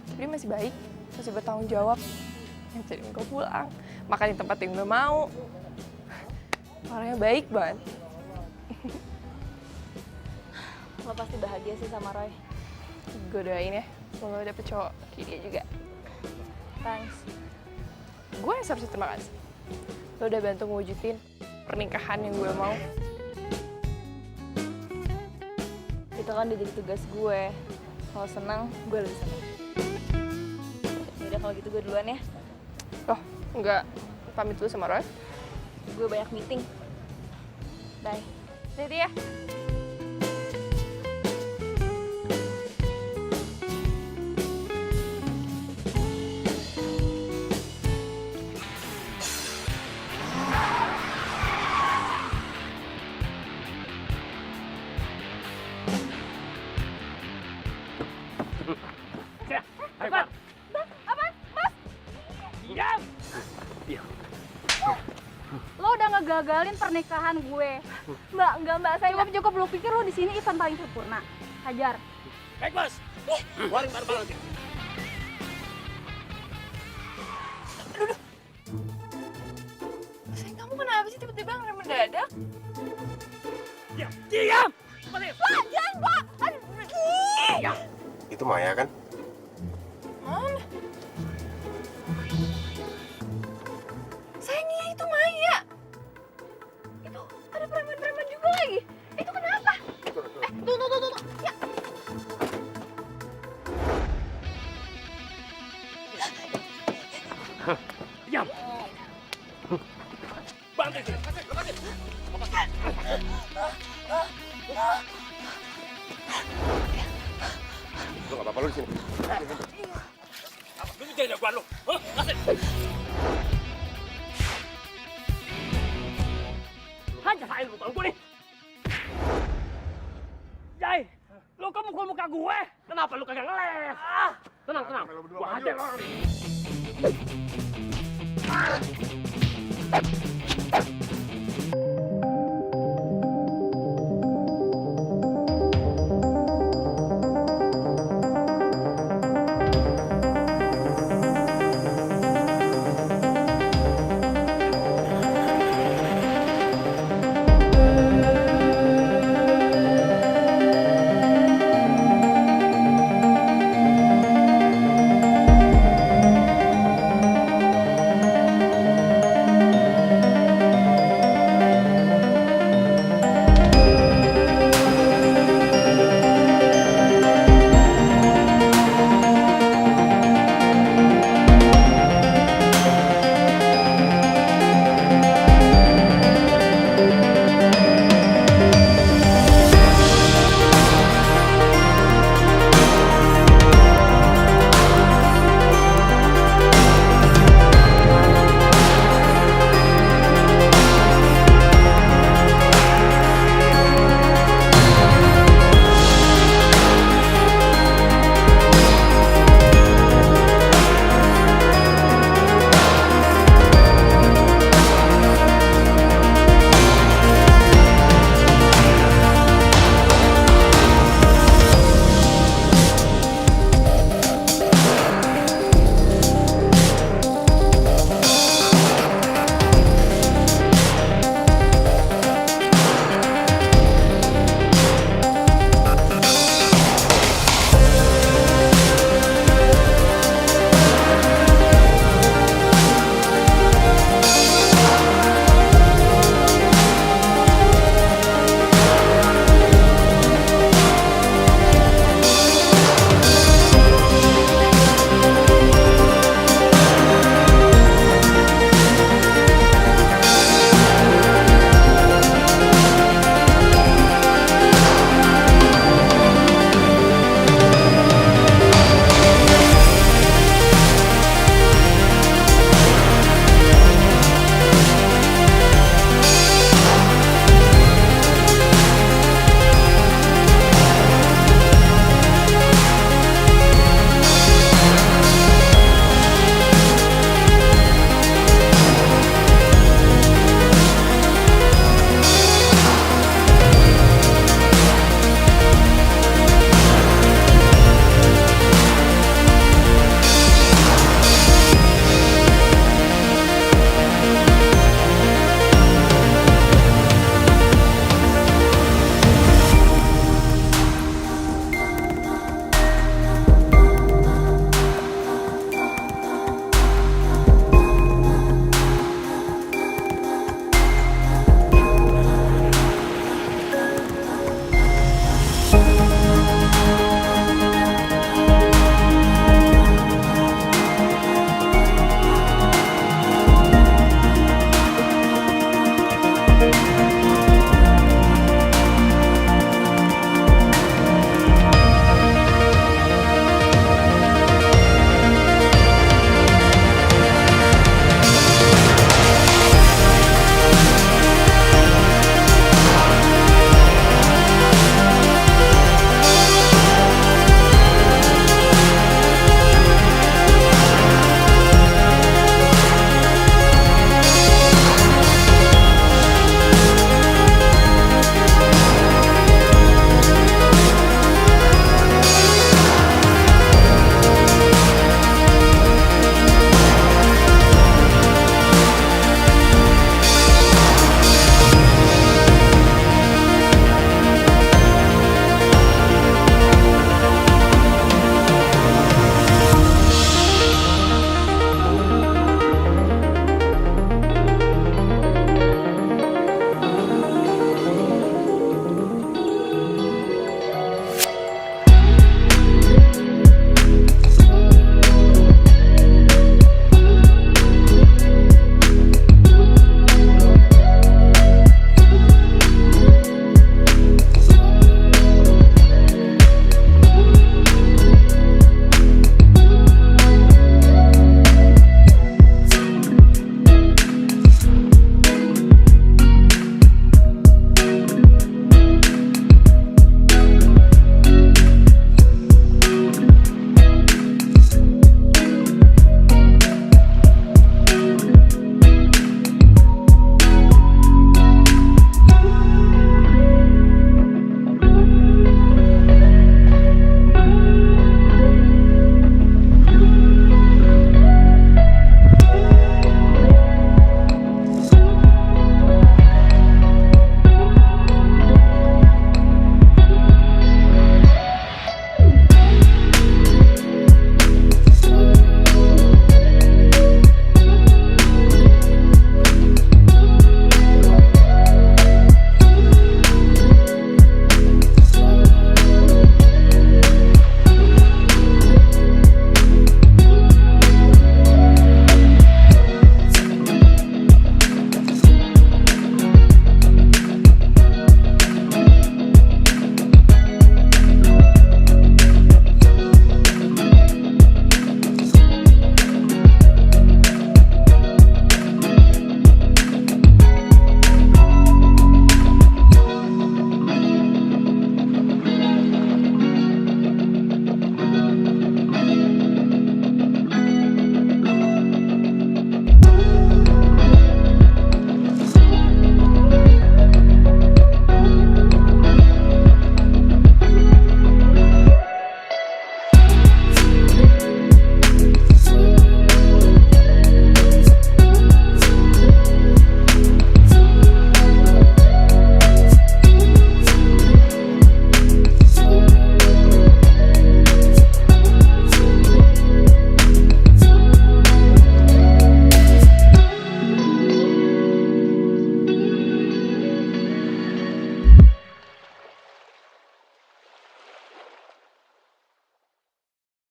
Tapi dia masih baik, masih bertanggung jawab. Ngajarin gue pulang, makan di tempat yang gue mau. Orangnya baik banget. Lo pasti bahagia sih sama Roy. Gue doain ya, semoga dapet cowok kayak dia juga. Thanks. Gue yang seharusnya terima kasih. Lo udah bantu ngewujudin pernikahan yang gue mau. Itu kan udah jadi tugas gue. Kalau senang, gue lebih senang. Yaudah kalau gitu gue duluan ya. Loh, enggak pamit dulu sama Roy? Gue banyak meeting. Bye. Jadi ya. Lo udah ngegagalin pernikahan gue. Enggak mbak, saya cukup lo pikir lo di sini event paling sempurna. Hajar. Baik bos. Keluarin barang-barang. Sayang, kamu kenapa sih tiba-tiba ngerem mendadak? Diam. Wah, jangan pak. Aduh. Itu Maya kan? Mana? Sayangnya itu Maya. Itu ada preman-preman juga lagi. Itu kenapa? Tuh. Ya. Diam. Bantu sini. Lu gak apa-apa lu di sini. Lu jadi jagoan lu. Hajar saya lu gue nih. Jai, lu kan mukul-muka gue. Kenapa lu kagak ngeles? Tenang. Gua hajar lu.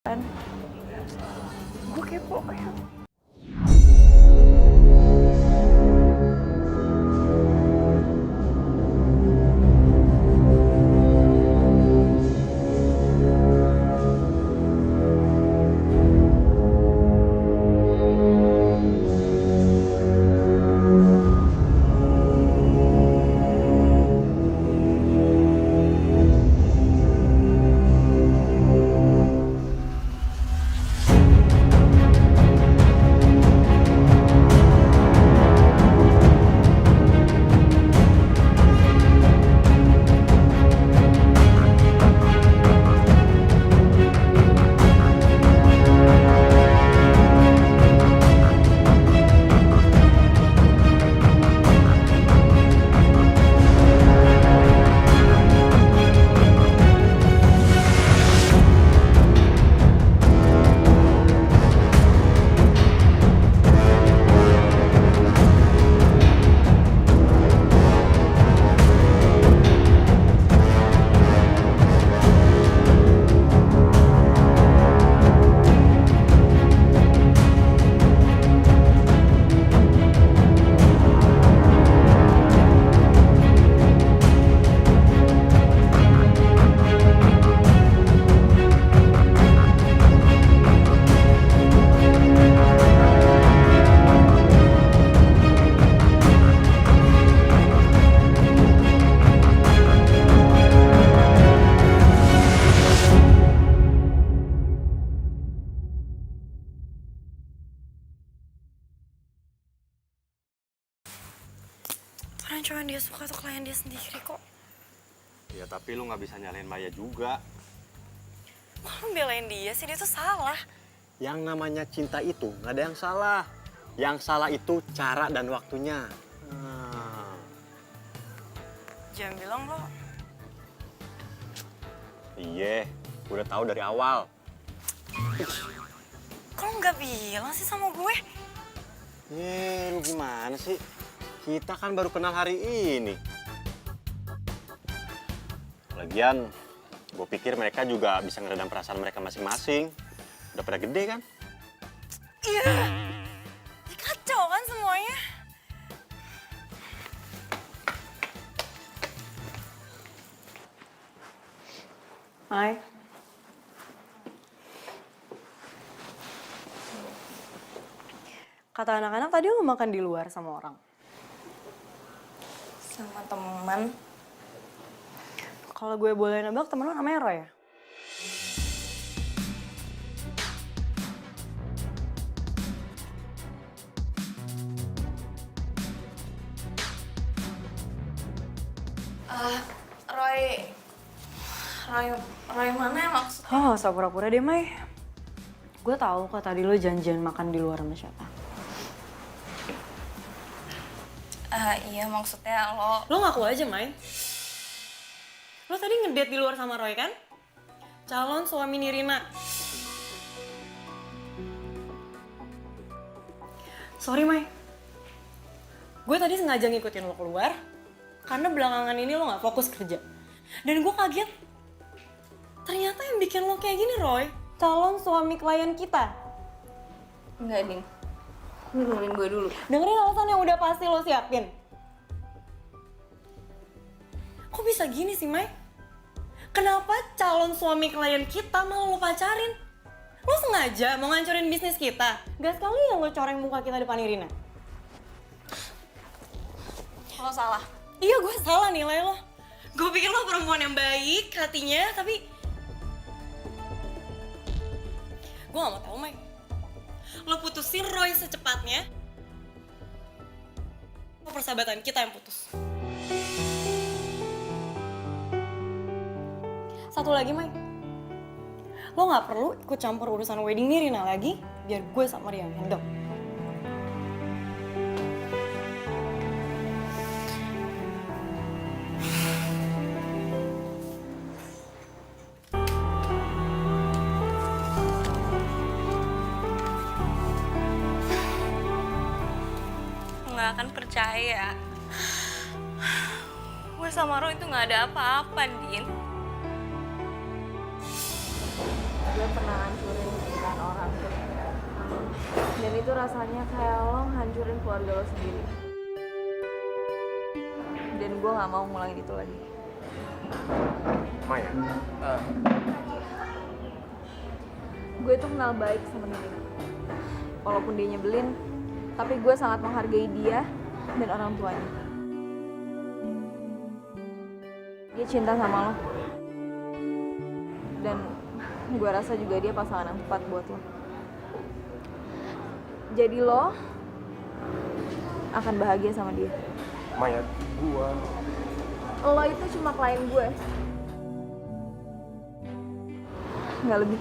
kan? Gue kepo ya. Orang cuma dia suka tuh klien dia sendiri kok. Ya tapi lu nggak bisa nyalain Maya juga. Kok lu belain dia sih? Dia tuh salah. Yang namanya cinta itu nggak ada yang salah. Yang salah itu cara dan waktunya. Jangan bilang lo. Iya, udah tahu dari awal. Kok lo nggak bilang sih sama gue? Lu gimana sih? Kita kan baru kenal hari ini. Lagian, gue pikir mereka juga bisa ngeredam perasaan mereka masing-masing. Udah pada gede kan? Iya. Kacau kan semuanya? Hai. Kata anak-anak tadi lo makan di luar sama orang. Sama teman. Kalau gue boleh nebak, temen lo namanya Roy ya? Roy mana ya maksudnya? Oh, gak usah pura-pura deh, Mai. Gue tahu kok tadi lo janjian makan di luar sama siapa. Iya maksudnya lo... Lo ngaku aja, Mai. Lo tadi ngedate di luar sama Roy kan? Calon suami Nirina. Sorry, Mai. Gue tadi sengaja ngikutin lo keluar karena belakangan ini lo gak fokus kerja. Dan gue kaget. Ternyata yang bikin lo kayak gini, Roy, calon suami klien kita. Enggak, Din. Dengerin gue dulu. Dengerin alasan yang udah pasti lo siapin. Kok bisa gini sih, Mai? Kenapa calon suami klien kita malah lo pacarin? Lo sengaja mau ngancurin bisnis kita? Gak sekali yang lo coreng muka kita depan Irina. Lo salah. Iya, gue salah nilai lo. Gue pikir lo perempuan yang baik hatinya, tapi... Gue gak mau tau, Mai. Lo putusin Roy secepatnya. Persahabatan kita yang putus. Satu lagi, Mai. Lo gak perlu ikut campur urusan wedding Nirina lagi, biar gue sama dia yang handle. Nggak akan percaya. Gue sama Roy itu nggak ada apa-apa, Din. Gue pernah hancurin pernikahan orang tuh. Dan itu rasanya kayak lo hancurin keluarga lo sendiri. Dan gue gak mau ngulangin itu lagi. Maya, Gue tuh kenal baik sama Nina. Walaupun dia nyebelin, tapi gue sangat menghargai dia dan orang tuanya. Dia cinta sama lo. Dan gue rasa juga dia pasangan yang tepat buat lo. Jadi lo akan bahagia sama dia. Maya, Lo itu cuma klien gue. Nggak lebih.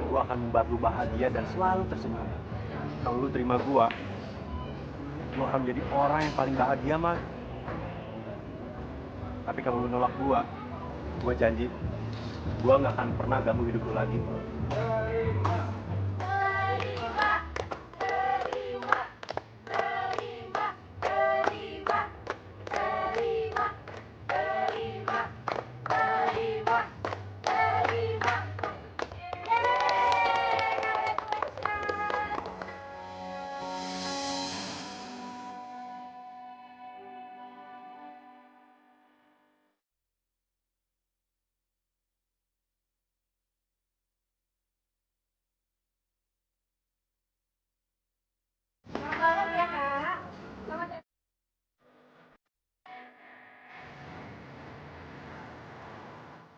Gua akan membuat lu bahagia dan selalu tersenyum. Kalau lu terima gua, lu akan menjadi orang yang paling bahagia, Mas. Tapi kalau lu nolak gua janji, gua nggak akan pernah ganggu hidup lu lagi.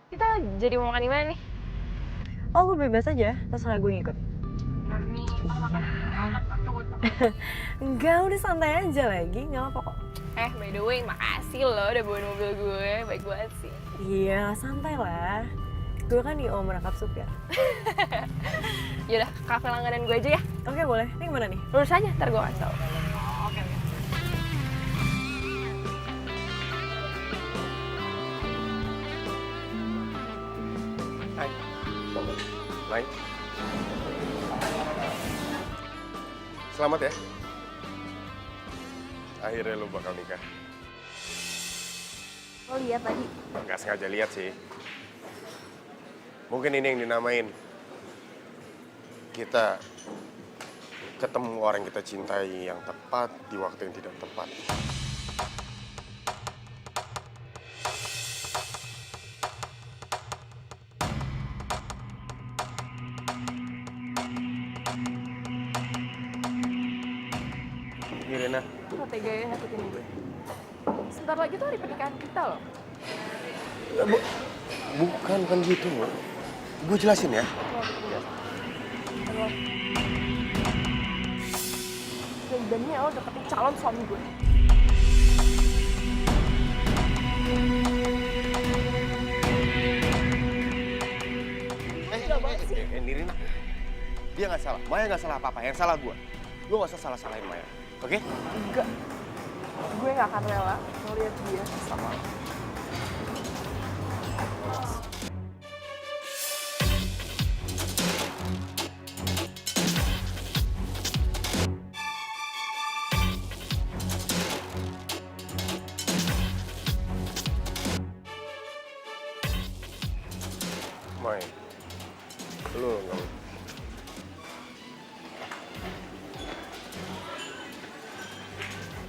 Kita jadi mau makan di mana nih? Oh, lu bebas aja, terserah gue ngikut. Enggak, udah santai aja lagi, nggak apa kok. By the way, makasih lo udah bawa mobil gue, baik banget sih. Iya, santai lah. Gue kan di merangkap supir. Yaudah, kafe langganan gue aja ya. Oke, boleh. Ini kemana nih? Lurus aja, ntar gue kasih tau. Oke. Hai. Hai. Selamat ya. Akhirnya lu bakal nikah. Lo lihat tadi. Nggak sengaja lihat sih. Mungkin ini yang dinamain kita ketemu orang yang kita cintai yang tepat di waktu yang tidak tepat. Irina, Lo teganya nyakitin gue. Sebentar lagi tuh hari pernikahan kita loh. bukan gitu. Gue jelasin ya. Dan ya lo deketin calon suami gue. Nirina, dia nggak salah. Maya nggak salah apa-apa. Yang salah gue. Gue nggak usah salah-salahin Maya. Oke? Enggak. Gue gak akan rela ngeliat dia sama lo. Maya, lu nggak.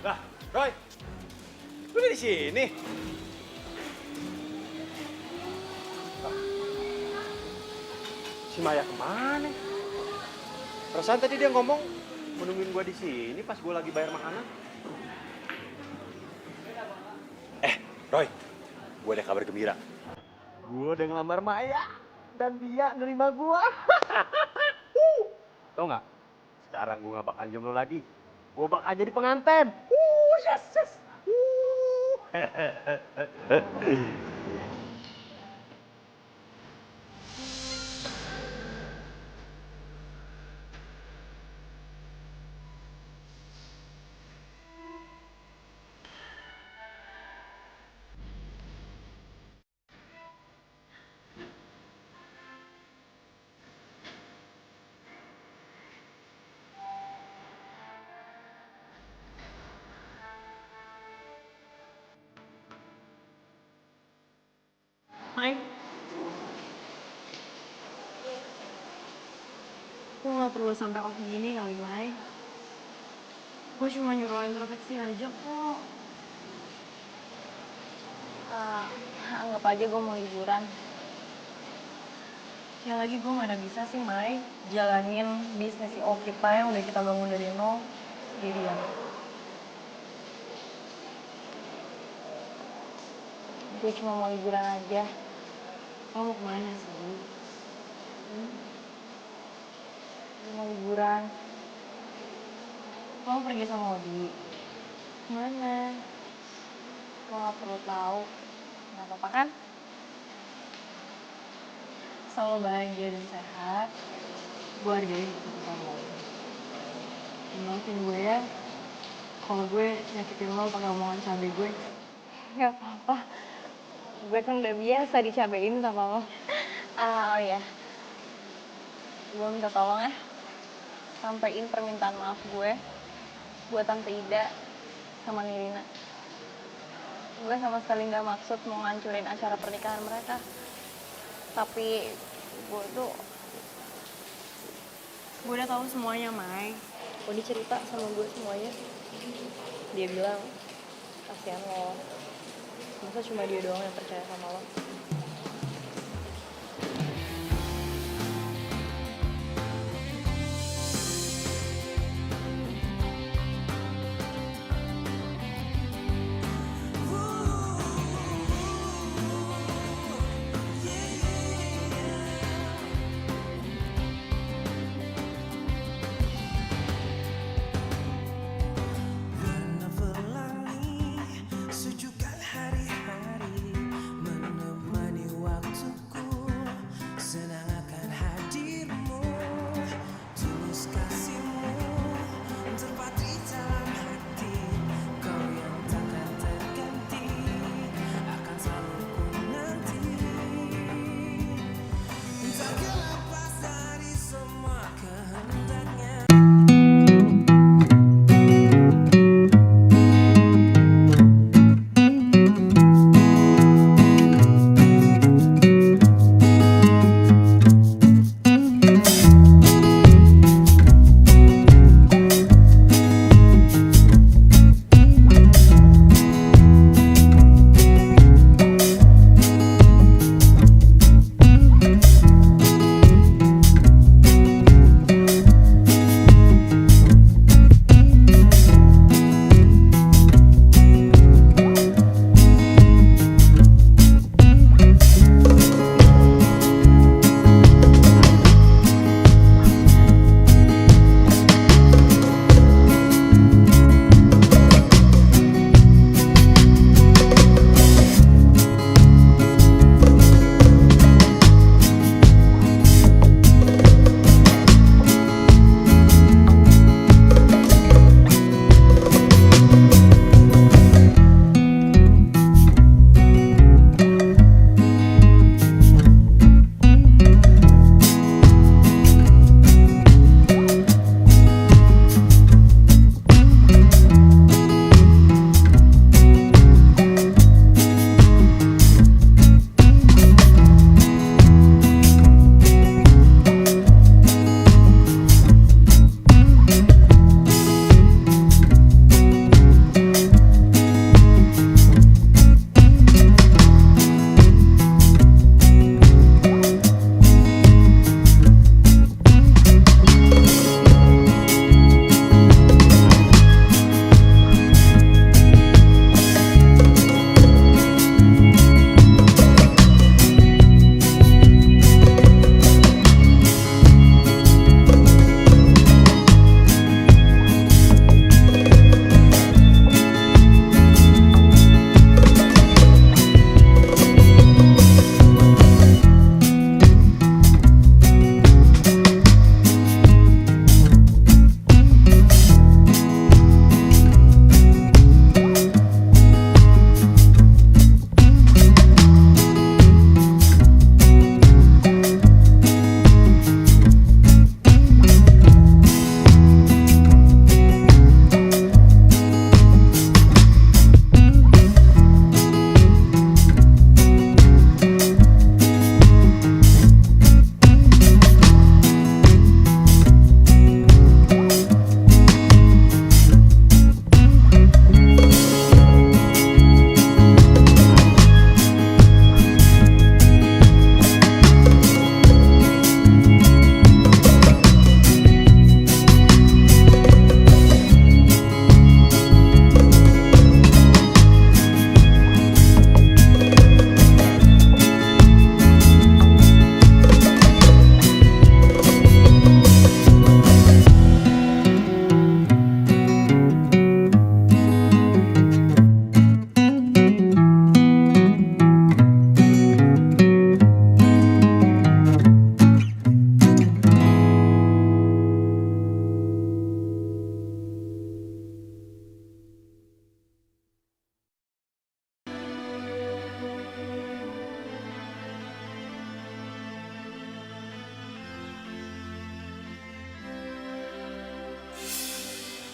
Lah, Roy. Lu di sini. Lah. Si Maya kemana? Perasaan tadi dia ngomong mau nungguin gua di sini pas gua lagi bayar makanan. Roy, gua ada kabar gembira. Gua udah ngelamar Maya dan dia nerima gua. Tau nggak? Sekarang gua nggak bakal jomblo lagi. Gua bakal jadi pengantin. Yes. Mai. Gue gak perlu sampai off gini kali, Mai. Gue cuma nyuruh introspeksi aja kok. Anggap aja gue mau liburan. Ya lagi gue mana bisa sih, Mai, jalanin bisnis si kita yang udah kita bangun dari nol sendirian. Gue cuma mau liburan aja. Lo mau kemana sih? Gue mau liburan. Lo mau pergi sama Odi? Mana? Lo gak perlu tahu. Gak apa-apa kan? Selalu bahagia dan sehat. Gue hargain keputusan lo. Maafin gue ya. Kalau gue nyakitin lo pakai omongan cabai gue. Gak apa-apa. Gue kan udah biasa dicabain sama lo. Oh iya. Gue minta tolong ya. Sampein permintaan maaf gue buat Tante Ida sama Nirina. Gue sama sekali gak maksud mau ngancurin acara pernikahan mereka. Tapi gue tuh... Gue udah tahu semuanya, Mai. Odi cerita sama gue semuanya. Dia bilang, kasihan lo. Masa cuma dia doang yang percaya sama lo? Yeah.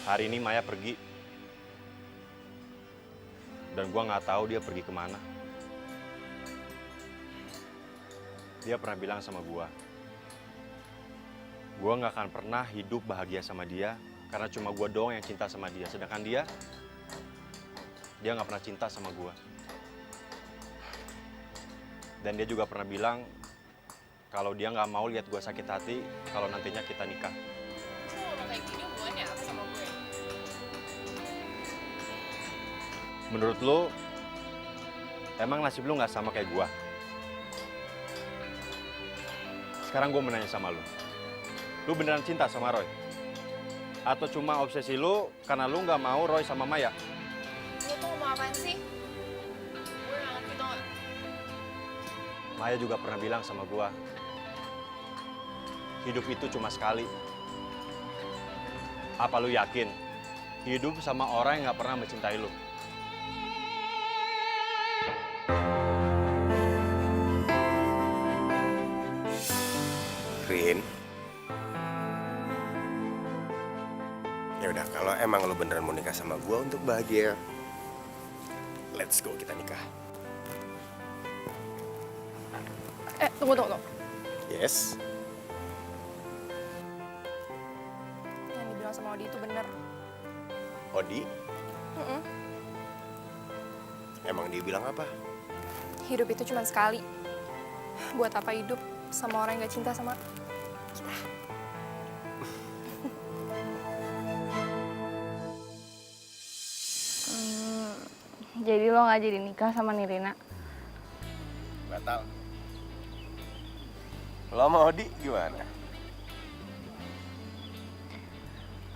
Hari ini Maya pergi. Dan gua nggak tahu dia pergi kemana. Dia pernah bilang sama gua nggak akan pernah hidup bahagia sama dia karena cuma gua doang yang cinta sama dia. Sedangkan dia nggak pernah cinta sama gua. Dan dia juga pernah bilang kalau dia nggak mau lihat gua sakit hati kalau nantinya kita nikah. Terus lo ngomong kayak gini hubungannya apa sama gue? Menurut lo, emang nasib lo nggak sama kayak gua? Sekarang gue mau nanya sama lo. Lu beneran cinta sama Roy? Atau cuma obsesi lu karena lu nggak mau Roy sama Maya? Lo tuh ngomong apaan sih? Gue nggak ngerti tau gak? Maya juga pernah bilang sama gua, hidup itu cuma sekali. Apa lu yakin hidup sama orang yang nggak pernah mencintai lu? Rin. Ya udah, kalau emang lo beneran mau nikah sama gua untuk bahagia, let's go, kita nikah. Tunggu. Yes. Yang dibilang sama Odi itu bener. Odi? Emang dia bilang apa? Hidup itu cuma sekali. Buat apa hidup sama orang yang gak cinta sama kita? Jadi lo nggak jadi nikah sama Nirina? Batal. Lo sama Odi gimana?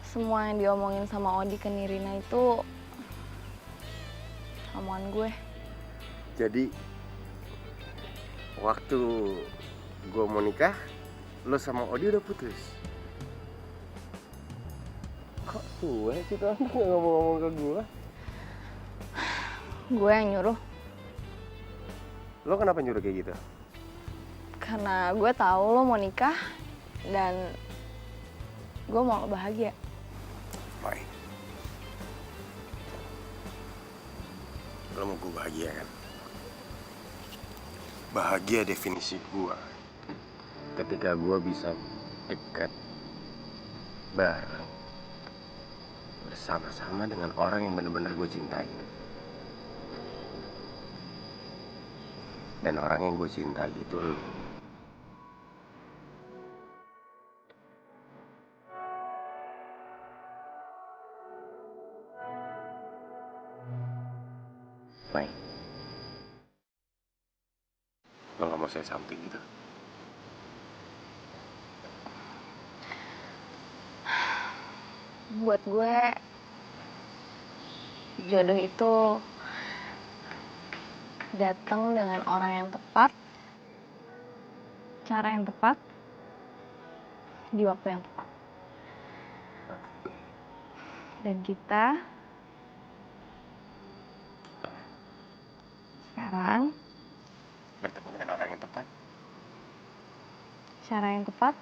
Semua yang diomongin sama Odi ke Nirina itu omongan gue. Jadi, waktu gue mau nikah, lo sama Odi udah putus? Kok gue sih tuh anak gak ngomong-ngomong ke gue? Gue yang nyuruh. Lo kenapa nyuruh kayak gitu? Karena gue tahu lo mau nikah dan gue mau lo bahagia. Baik. Lo mau gue bahagia kan? Bahagia definisi gue ketika gue bisa dekat bareng bersama-sama dengan orang yang benar-benar gue cintai. Dan orang yang gue cintai itu lo. Mai, lo gak mau say something gitu? Buat gue, jodoh itu datang dengan orang yang tepat, cara yang tepat, di waktu yang tepat. Dan kita sekarang Bertemu dengan orang yang tepat. cara yang tepat,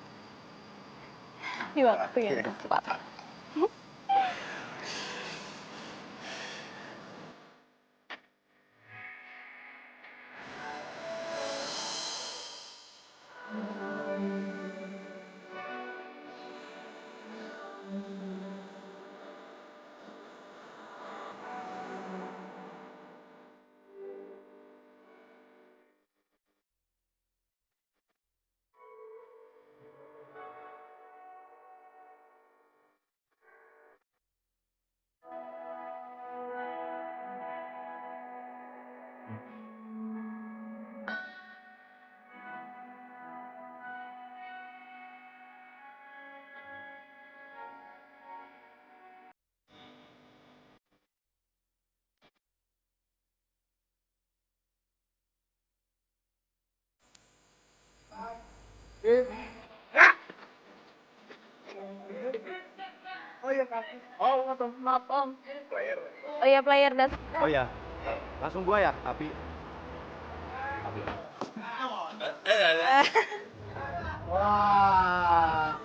di waktu yang tepat. Maaf om. Oh iya player dan. Oh ya, langsung gua ya, Api. Wah,